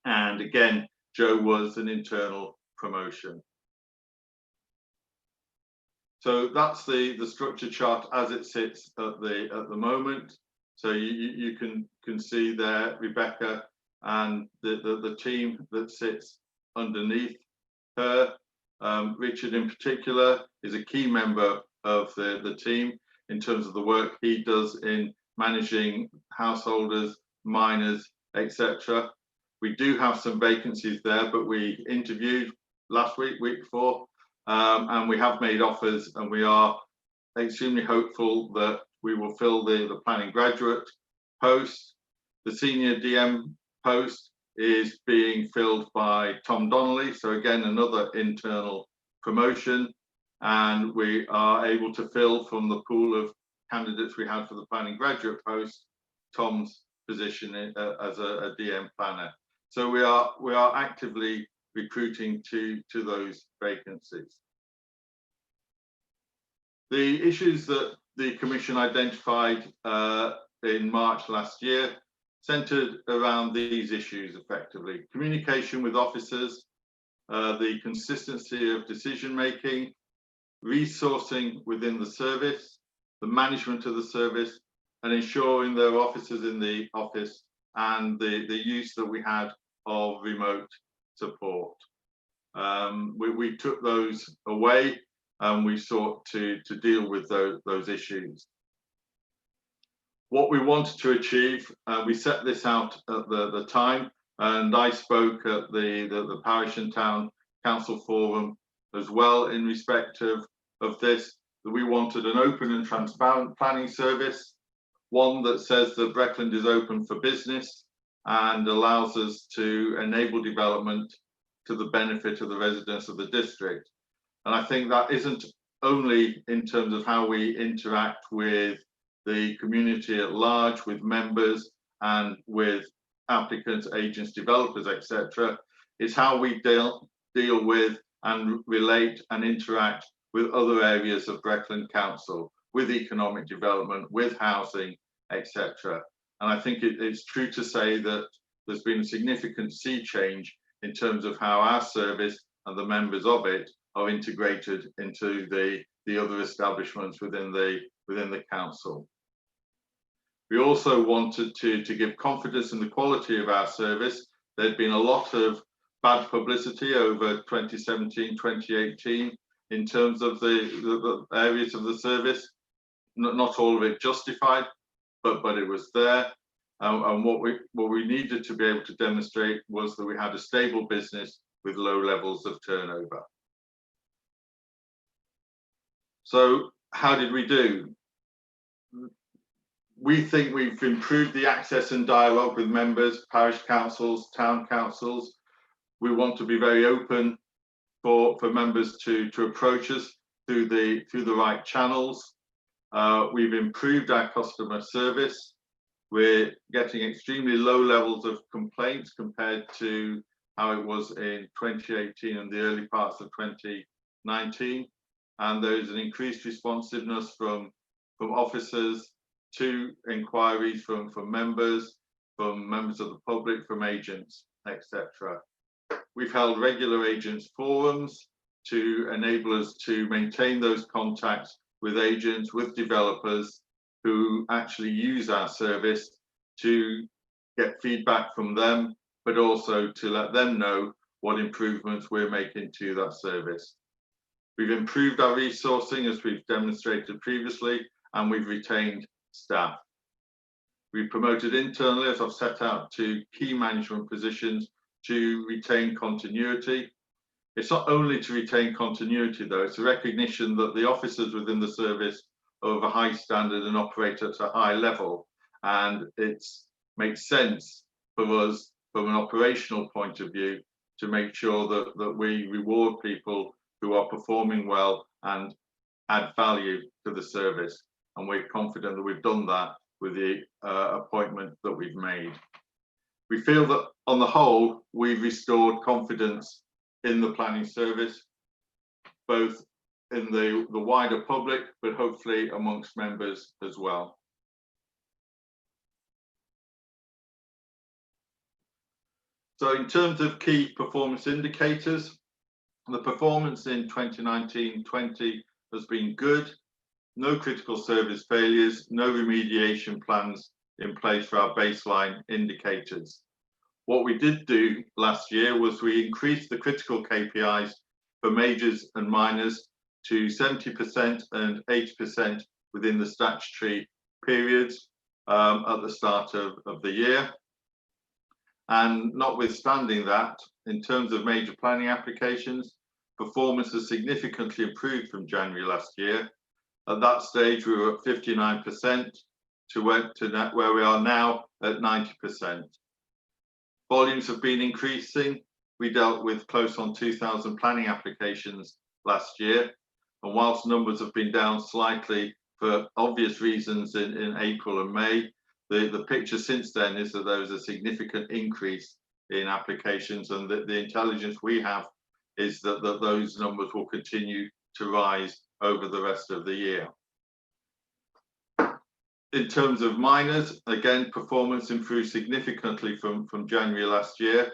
And again, Joe was an internal promotion. So that's the structure chart as it sits at the moment. So you can see there Rebecca and the team that sits underneath her. Richard in particular is a key member of the team in terms of the work he does in managing householders, miners, etc. We do have some vacancies there, but we interviewed last week before, and we have made offers, and we are extremely hopeful that we will fill the planning graduate post. The senior DM post is being filled by Tom Donnelly, so again another internal promotion, and we are able to fill from the pool of candidates we had for the planning graduate post Tom's position as a DM planner. So we are actively recruiting to those vacancies. The issues that the Commission identified in March last year centred around these issues effectively: communication with officers, the consistency of decision making, resourcing within the service, the management of the service, and ensuring there are officers in the office, and the use that we had of remote support. We took those away, and we sought to deal with those issues. What we wanted to achieve, we set this out at the time, and I spoke at the Parish and Town Council Forum as well in respect of this, that we wanted an open and transparent planning service, one that says that Breckland is open for business and allows us to enable development to the benefit of the residents of the district. And I think that isn't only in terms of how we interact with the community at large, with members and with applicants, agents, developers, etc. It's how we deal with and relate and interact with other areas of Breckland Council, with economic development, with housing, etc. And I think it's true to say that there's been a significant sea change in terms of how our service and the members of it are integrated into the other establishments within the council. We also wanted to give confidence in the quality of our service. There'd been a lot of bad publicity over 2017, 2018 in terms of the areas of the service. Not all of it justified, but it was there. And what we needed to be able to demonstrate was that we had a stable business with low levels of turnover. So how did we do? We think we've improved the access and dialogue with members, parish councils, town councils. We want to be very open for members to approach us through the right channels. We've improved our customer service. We're getting extremely low levels of complaints compared to how it was in 2018 and the early parts of 2019. And there's an increased responsiveness from officers to inquiries from members of the public, from agents, etc. We've held regular agents forums to enable us to maintain those contacts with agents, with developers who actually use our service, to get feedback from them, but also to let them know what improvements we're making to that service. We've improved our resourcing, as we've demonstrated previously, and we've retained staff. We've promoted internally, as I've set out, to key management positions to retain continuity. It's not only to retain continuity, though, it's a recognition that the officers within the service are of a high standard and operate at a high level. And it makes sense for us, from an operational point of view, to make sure that we reward people who are performing well and add value to the service. And we're confident that we've done that with the appointment that we've made. We feel that on the whole, we've restored confidence in the planning service, both in the wider public, but hopefully amongst members as well. So in terms of key performance indicators, the performance in 2019-20 has been good. No critical service failures, no remediation plans in place for our baseline indicators. What we did do last year was we increased the critical KPIs for majors and minors to 70% and 80% within the statutory periods at the start of the year. And notwithstanding that, in terms of major planning applications, performance has significantly improved from January last year. At that stage, we were at 59% to where we are now at 90%. Volumes have been increasing. We dealt with close on 2,000 planning applications last year. And whilst numbers have been down slightly for obvious reasons in April and May, the picture since then is that there was a significant increase in applications, and the intelligence we have is that those numbers will continue to rise over the rest of the year. In terms of minors, again, performance improved significantly from January last year.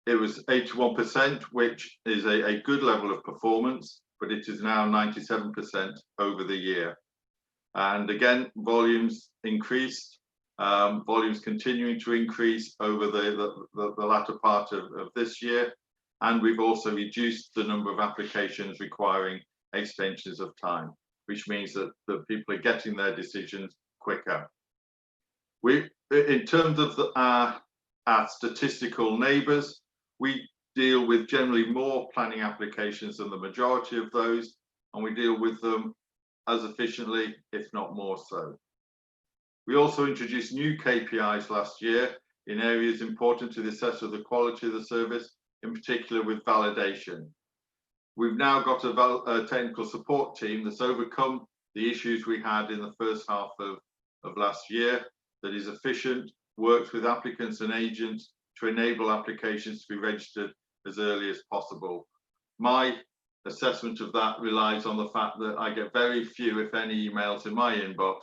It was 81%, which is a good level of performance, but it is now 97% over the year. And again, volumes increased, volumes continuing to increase over the latter part of this year. And we've also reduced the number of applications requiring extensions of time, which means that people are getting their decisions quicker. In terms of our statistical neighbours, we deal with generally more planning applications than the majority of those, and we deal with them as efficiently, if not more so. We also introduced new KPIs last year in areas important to the assessment of the quality of the service, in particular with validation. We've now got a technical support team that's overcome the issues we had in the first half of last year, that is efficient, works with applicants and agents to enable applications to be registered as early as possible. My assessment of that relies on the fact that I get very few, if any, emails in my inbox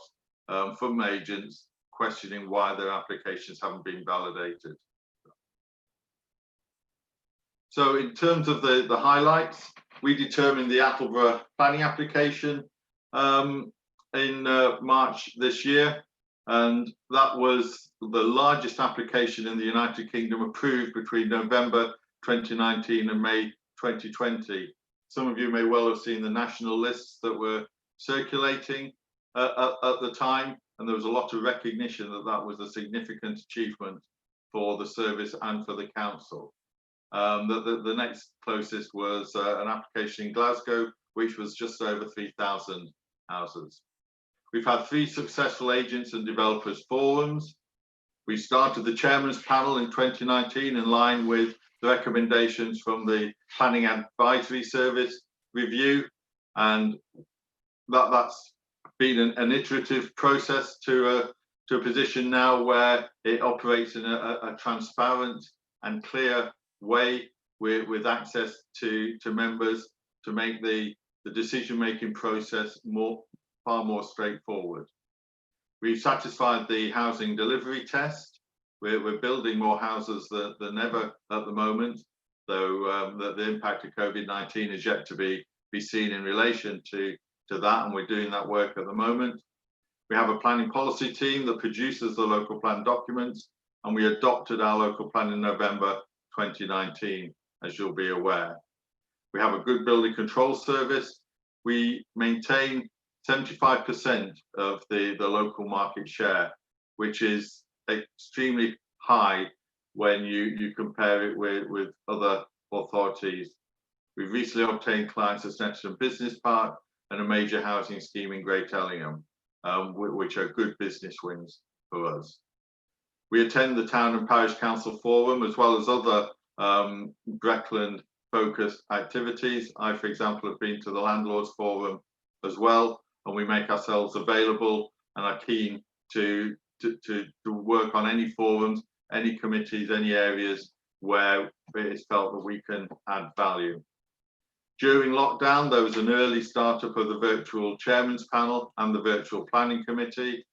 from agents questioning why their applications haven't been validated. So in terms of the highlights, we determined the Attleborough planning application in March this year, and that was the largest application in the United Kingdom approved between November 2019 and May 2020. Some of you may well have seen the national lists that were circulating at the time, and there was a lot of recognition that that was a significant achievement for the service and for the council. The next closest was an application in Glasgow, which was just over 3,000 houses. We've had 3 successful agents and developers forums. We started the Chairman's Panel in 2019 in line with the recommendations from the Planning Advisory Service review, and that's been an iterative process to a position now where it operates in a transparent and clear way with access to members to make the decision-making process far more straightforward. We've satisfied the housing delivery test. We're building more houses than ever at the moment, though the impact of COVID-19 is yet to be seen in relation to that, and we're doing that work at the moment. We have a planning policy team that produces the local plan documents, and we adopted our local plan in November 2019, as you'll be aware. We have a good building control service. We maintain 75% of the local market share, which is extremely high when you compare it with other authorities. We've recently obtained clients at Snetterton Business Park and a major housing scheme in Great Ellingham, which are good business wins for us. We attend the Town and Parish Council Forum as well as other Breckland focused activities. I, for example, have been to the Landlords Forum as well, and we make ourselves available and are keen to work on any forums, any committees, any areas where it is felt that we can add value. During lockdown, there was an early startup of the virtual Chairman's Panel and the virtual Planning Committee,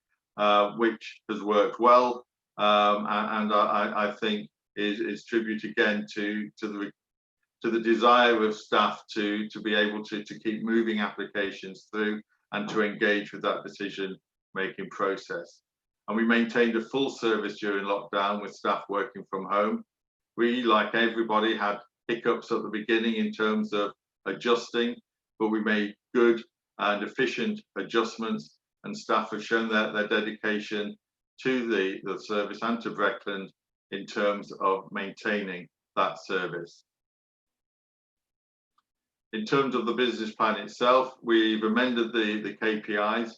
which has worked well, and I think is tribute again to the desire of staff to be able to keep moving applications through and to engage with that decision-making process. And we maintained a full service during lockdown with staff working from home. We, like everybody, had hiccups at the beginning in terms of adjusting, but we made good and efficient adjustments, and staff have shown their dedication to the service and to Breckland in terms of maintaining that service. In terms of the business plan itself, we've amended the KPIs.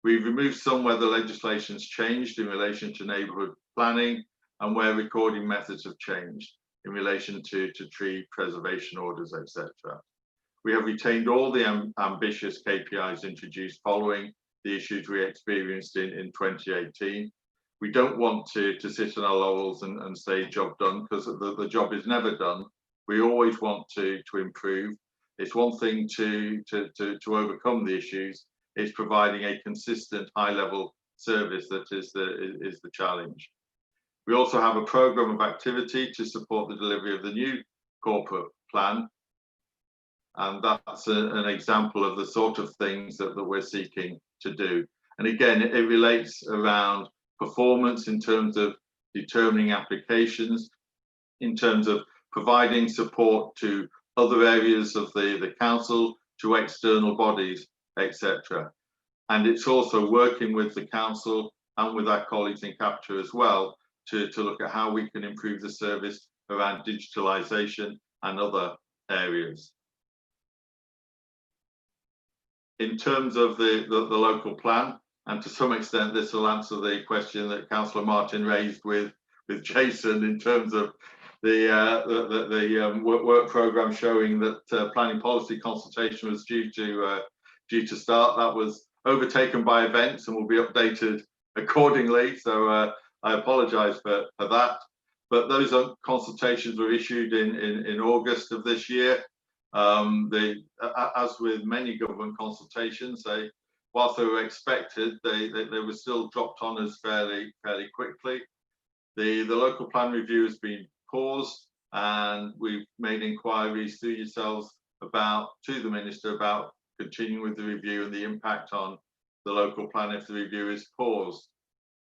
We've removed some where the legislation's changed in relation to neighbourhood planning and where recording methods have changed in relation to tree preservation orders, etc. We have retained all the ambitious KPIs introduced following the issues we experienced in 2018. We don't want to sit on our laurels and say job done, because the job is never done. We always want to improve. It's one thing to overcome the issues. It's providing a consistent high-level service that is the challenge. We also have a programme of activity to support the delivery of the new corporate plan, and that's an example of the sort of things that we're seeking to do. And again, it relates around performance in terms of determining applications, in terms of providing support to other areas of the council, to external bodies, etc. And it's also working with the council and with our colleagues in Capture as well to look at how we can improve the service around digitalisation and other areas. In terms of the local plan, and to some extent this will answer the question that Councillor Martin raised with Jason in terms of the work programme showing that planning policy consultation was due to start. That was overtaken by events and will be updated accordingly, so I apologise for that. But those consultations were issued in August of this year. As with many government consultations, whilst they were expected, they were still dropped on us fairly quickly. The local plan review has been paused, and we've made inquiries through yourselves to the Minister about continuing with the review and the impact on the local plan if the review is paused.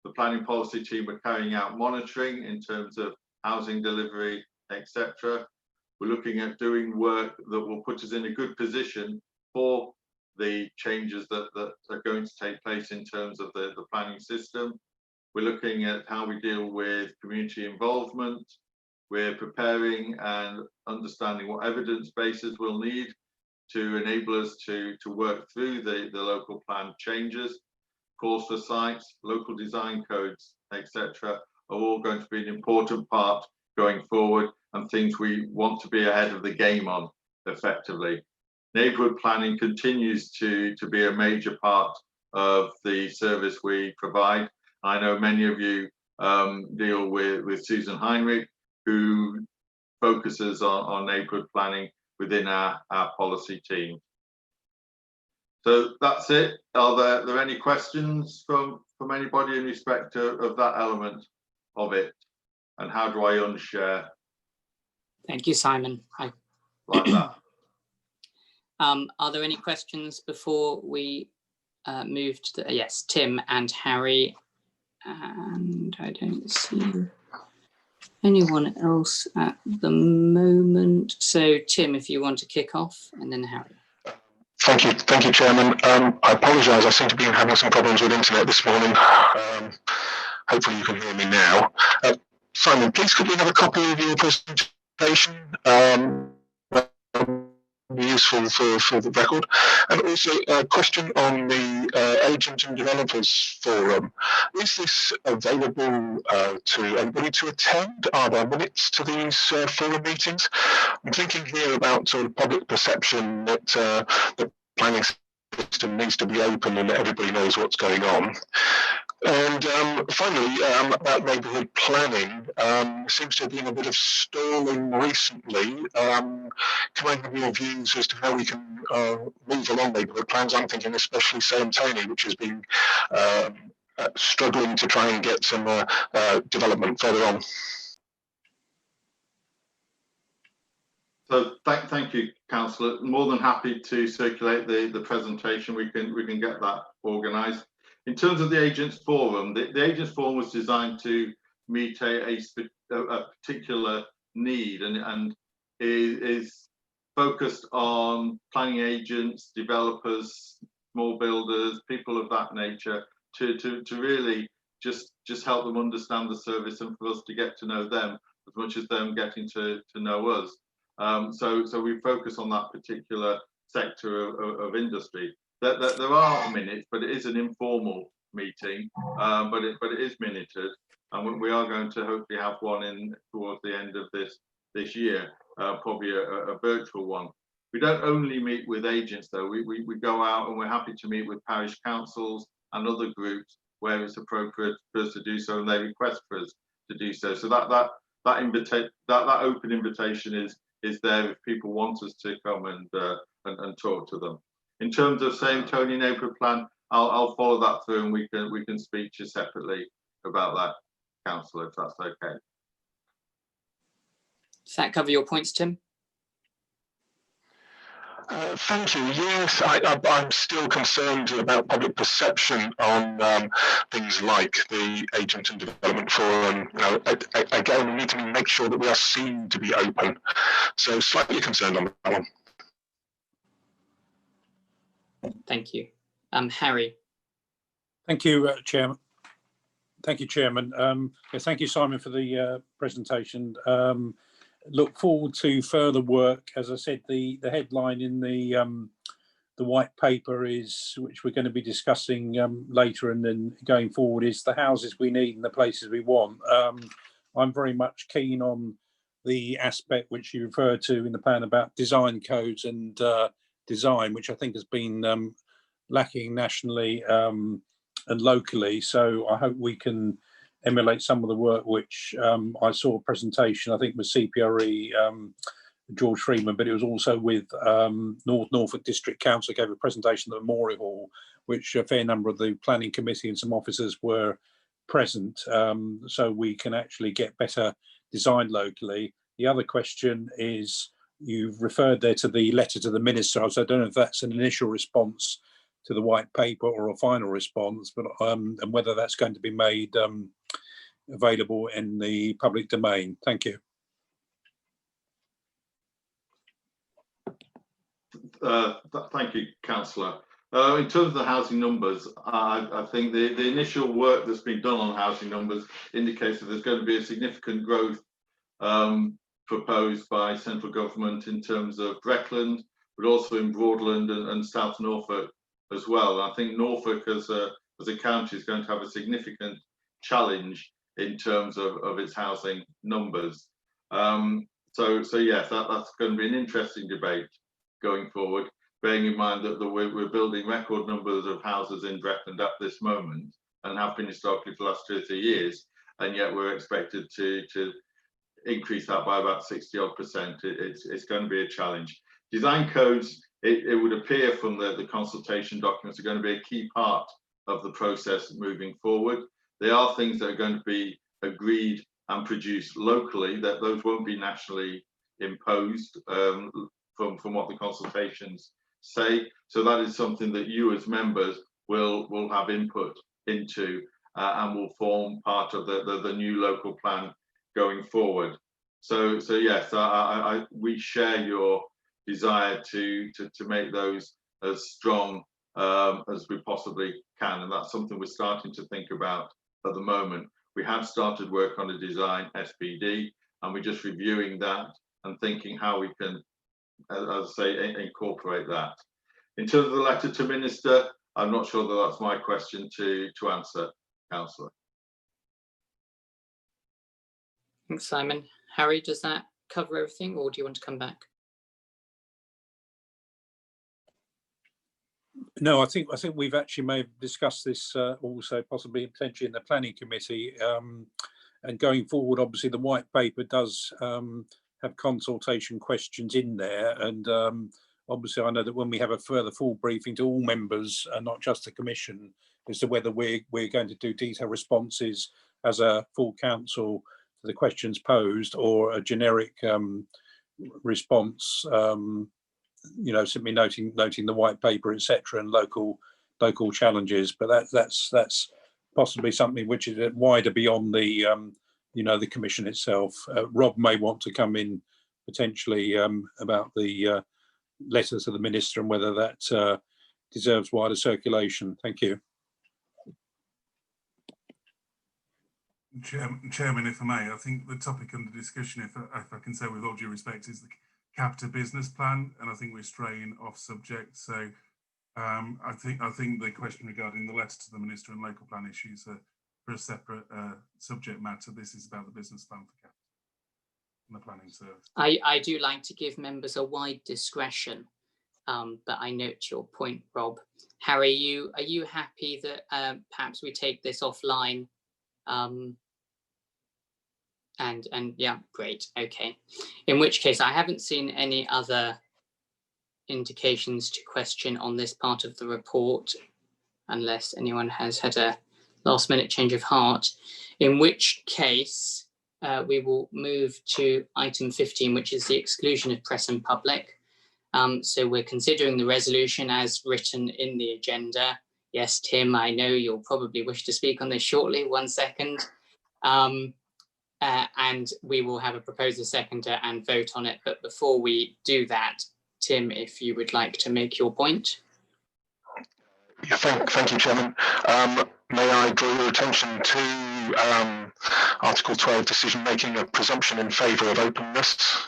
The planning policy team are carrying out monitoring in terms of housing delivery, etc. We're looking at doing work that will put us in a good position for the changes that are going to take place in terms of the planning system. We're looking at how we deal with community involvement. We're preparing and understanding what evidence bases we'll need to enable us to work through the local plan changes. Calls for sites, local design codes, etc., are all going to be an important part going forward, and things we want to be ahead of the game on effectively. Neighbourhood planning continues to be a major part of the service we provide. I know many of you deal with Susan Heinrich, who focuses on neighbourhood planning within our policy team. So that's it. Are there any questions from anybody in respect of that element of it? And how do I unshare? Thank you, Simon. Like that. Are there any questions before we move to the, yes, Tim and Harry, and I don't see anyone else at the moment. So Tim, if you want to kick off, and then Harry. Thank you, Chairman. I apologise, I seem to be having some problems with internet this morning. Hopefully you can hear me now. Simon, please could we have a copy of your presentation? Useful for the record. And also a question on the Agent and Developers Forum. Is this available to anybody to attend? Are there minutes to these forum meetings? I'm thinking here about sort of public perception that the planning system needs to be open and that everybody knows what's going on. And finally, about neighbourhood planning, seems to have been a bit of stalling recently. Can I have your views as to how we can move along neighbourhood plans? I'm thinking especially Salem Tony, which has been struggling to try and get some development further on. So thank you, Councillor. More than happy to circulate the presentation. We can get that organised. In terms of the Agents Forum, the Agents Forum was designed to meet a particular need and is focused on planning agents, developers, small builders, people of that nature, to really just help them understand the service and for us to get to know them as much as them getting to know us. So we focus on that particular sector of industry. There are minutes, but it is an informal meeting, but it is minuted, and we are going to hopefully have one in towards the end of this year, probably a virtual one. We don't only meet with agents though. We go out and we're happy to meet with parish councils and other groups where it's appropriate for us to do so, and they request for us to do so. So that open invitation is there if people want us to come and talk to them. In terms of Salem Tony neighbourhood plan, I'll follow that through, and we can speak to you separately about that, Councillor, if that's okay. Does that cover your points, Tim? Thank you. Yes, I'm still concerned about public perception on things like the Agent and Development Forum. You know, again, we need to make sure that we are seen to be open. So slightly concerned on that one. Thank you. Harry. Thank you, Chairman. Thank you, Chairman. Yeah, thank you, Simon, for the presentation. Look forward to further work. As I said, the headline in the white paper is, which we're going to be discussing later and then going forward, is the houses we need and the places we want. I'm very much keen on the aspect which you referred to in the plan about design codes and design, which I think has been lacking nationally and locally. So I hope we can emulate some of the work which I saw a presentation, I think with CPRE, George Freeman, but it was also with Norfolk District Council gave a presentation at the Memorial Hall, which a fair number of the planning committee and some officers were present, so we can actually get better design locally. The other question is, you've referred there to the letter to the minister, so I don't know if that's an initial response to the white paper or a final response, but and whether that's going to be made available in the public domain. Thank you. Thank you, Councillor. In terms of the housing numbers, I think the initial work that's been done on housing numbers indicates that there's going to be a significant growth proposed by central government in terms of Breckland, but also in Broadland and South Norfolk as well. And I think Norfolk as a county is going to have a significant challenge in terms of its housing numbers. So yes, that's going to be an interesting debate going forward, bearing in mind that we're building record numbers of houses in Breckland at this moment and have been historically for the last 2 or 3 years, and yet we're expected to increase that by about 60-odd%. It's going to be a challenge. Design codes, it would appear from the consultation documents, are going to be a key part of the process moving forward. They are things that are going to be agreed and produced locally, that those won't be nationally imposed from what the consultations say. So that is something that you as members will have input into and will form part of the new local plan going forward. So yes, we share your desire to make those as strong as we possibly can, and that's something we're starting to think about at the moment. We have started work on a design SPD, and we're just reviewing that and thinking how we can, as I say, incorporate that. In terms of the letter to Minister, I'm not sure that that's my question to answer, Councillor. Thanks, Simon. Harry, does that cover everything, or do you want to come back? No, I think we've actually may have discussed this also possibly potentially in the planning committee. And going forward, obviously the white paper does have consultation questions in there, and obviously I know that when we have a further full briefing to all members and not just the commission as to whether we're going to do detailed responses as a full council to the questions posed, or a generic response, you know, simply noting the white paper, etc., and local challenges. But that's possibly something which is wider beyond the you know, the commission itself. Rob may want to come in potentially about the letter to the minister and whether that deserves wider circulation. Thank you. Chairman, if I may, I think the topic under discussion, if I can say with all due respect, is the Capita business plan, and I think we're straying off subject. So I think the question regarding the letter to the minister and local plan issues are for a separate subject matter. This is about the business plan for Capita and the planning service. I do like to give members a wide discretion, but I note your point, Rob. Harry, are you happy that perhaps we take this offline? And yeah, great, okay. In which case, I haven't seen any other indications to question on this part of the report, unless anyone has had a last minute change of heart, in which case we will move to item 15, which is the exclusion of press and public. So we're considering the resolution as written in the agenda. Yes, Tim, I know you'll probably wish to speak on this shortly. 1 second. And we will have a proposer, seconder, and vote on it. But before we do that, Tim, if you would like to make your point. Yeah, thank you, Chairman. May I draw your attention to Article 12, decision making, a presumption in favour of openness.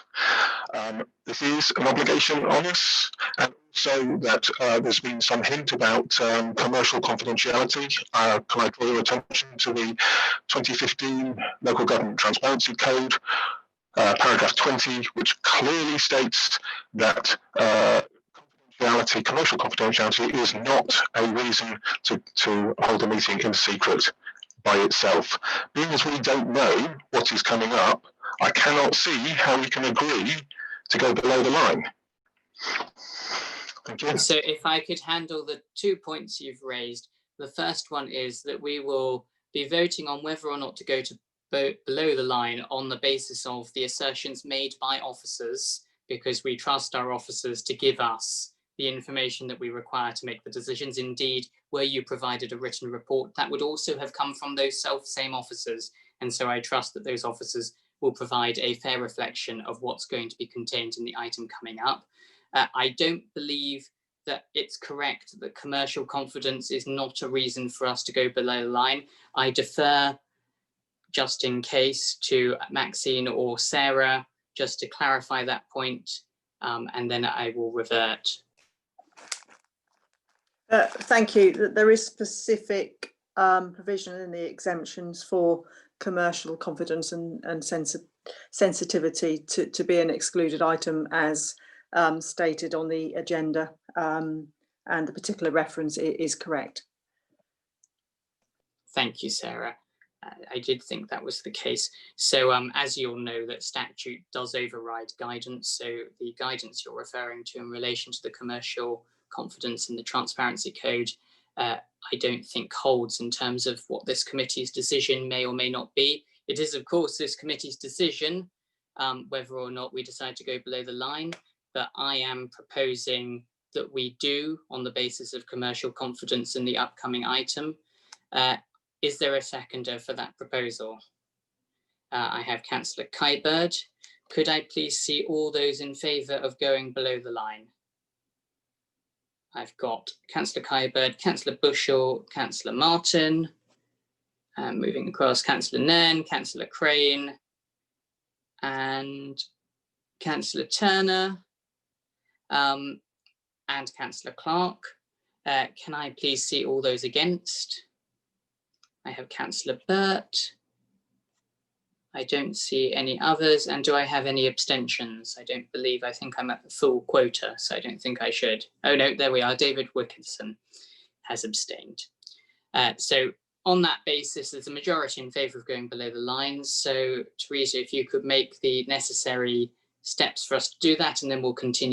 This is an obligation on us, and also that there's been some hint about commercial confidentiality. Can I draw your attention to the 2015 Local Government Transparency Code, paragraph 20, which clearly states that commercial confidentiality is not a reason to hold a meeting in secret by itself. Being as we don't know what is coming up, I cannot see how we can agree to go below the line. Thank you. So if I could handle the 2 points you've raised. The first one is that we will be voting on whether or not to go to below the line on the basis of the assertions made by officers, because we trust our officers to give us the information that we require to make the decisions. Indeed, where you provided a written report, that would also have come from those same officers. And so I trust that those officers will provide a fair reflection of what's going to be contained in the item coming up. I don't believe that it's correct that commercial confidence is not a reason for us to go below the line. I defer, just in case, to Maxine or Sarah, just to clarify that point, and then I will revert. Thank you. There is specific provision in the exemptions for commercial confidence and sensitivity to be an excluded item as stated on the agenda, and the particular reference is correct. Thank you, Sarah. I did think that was the case. So as you'll know, that statute does override guidance. So the guidance you're referring to in relation to the commercial confidence in the Transparency Code, I don't think holds in terms of what this committee's decision may or may not be. It is, of course, this committee's decision whether or not we decide to go below the line, but I am proposing that we do on the basis of commercial confidence in the upcoming item. Is there a seconder for that proposal? I have Councillor Kyberd. Could I please see all those in favour of going below the line? I've got Councillor Kyberd, Councillor Bushell, Councillor Martin, moving across, Councillor Nairn, Councillor Crane, and Councillor Turner, and Councillor Clark. Can I please see all those against? I have Councillor Burt. I don't see any others. And do I have any abstentions? I don't believe. I think I'm at the full quota, so I don't think I should. Oh no, there we are. David Wilkinson has abstained. So on that basis, there's a majority in favour of going below the lines. So Teresa, if you could make the necessary steps for us to do that, and then we'll continue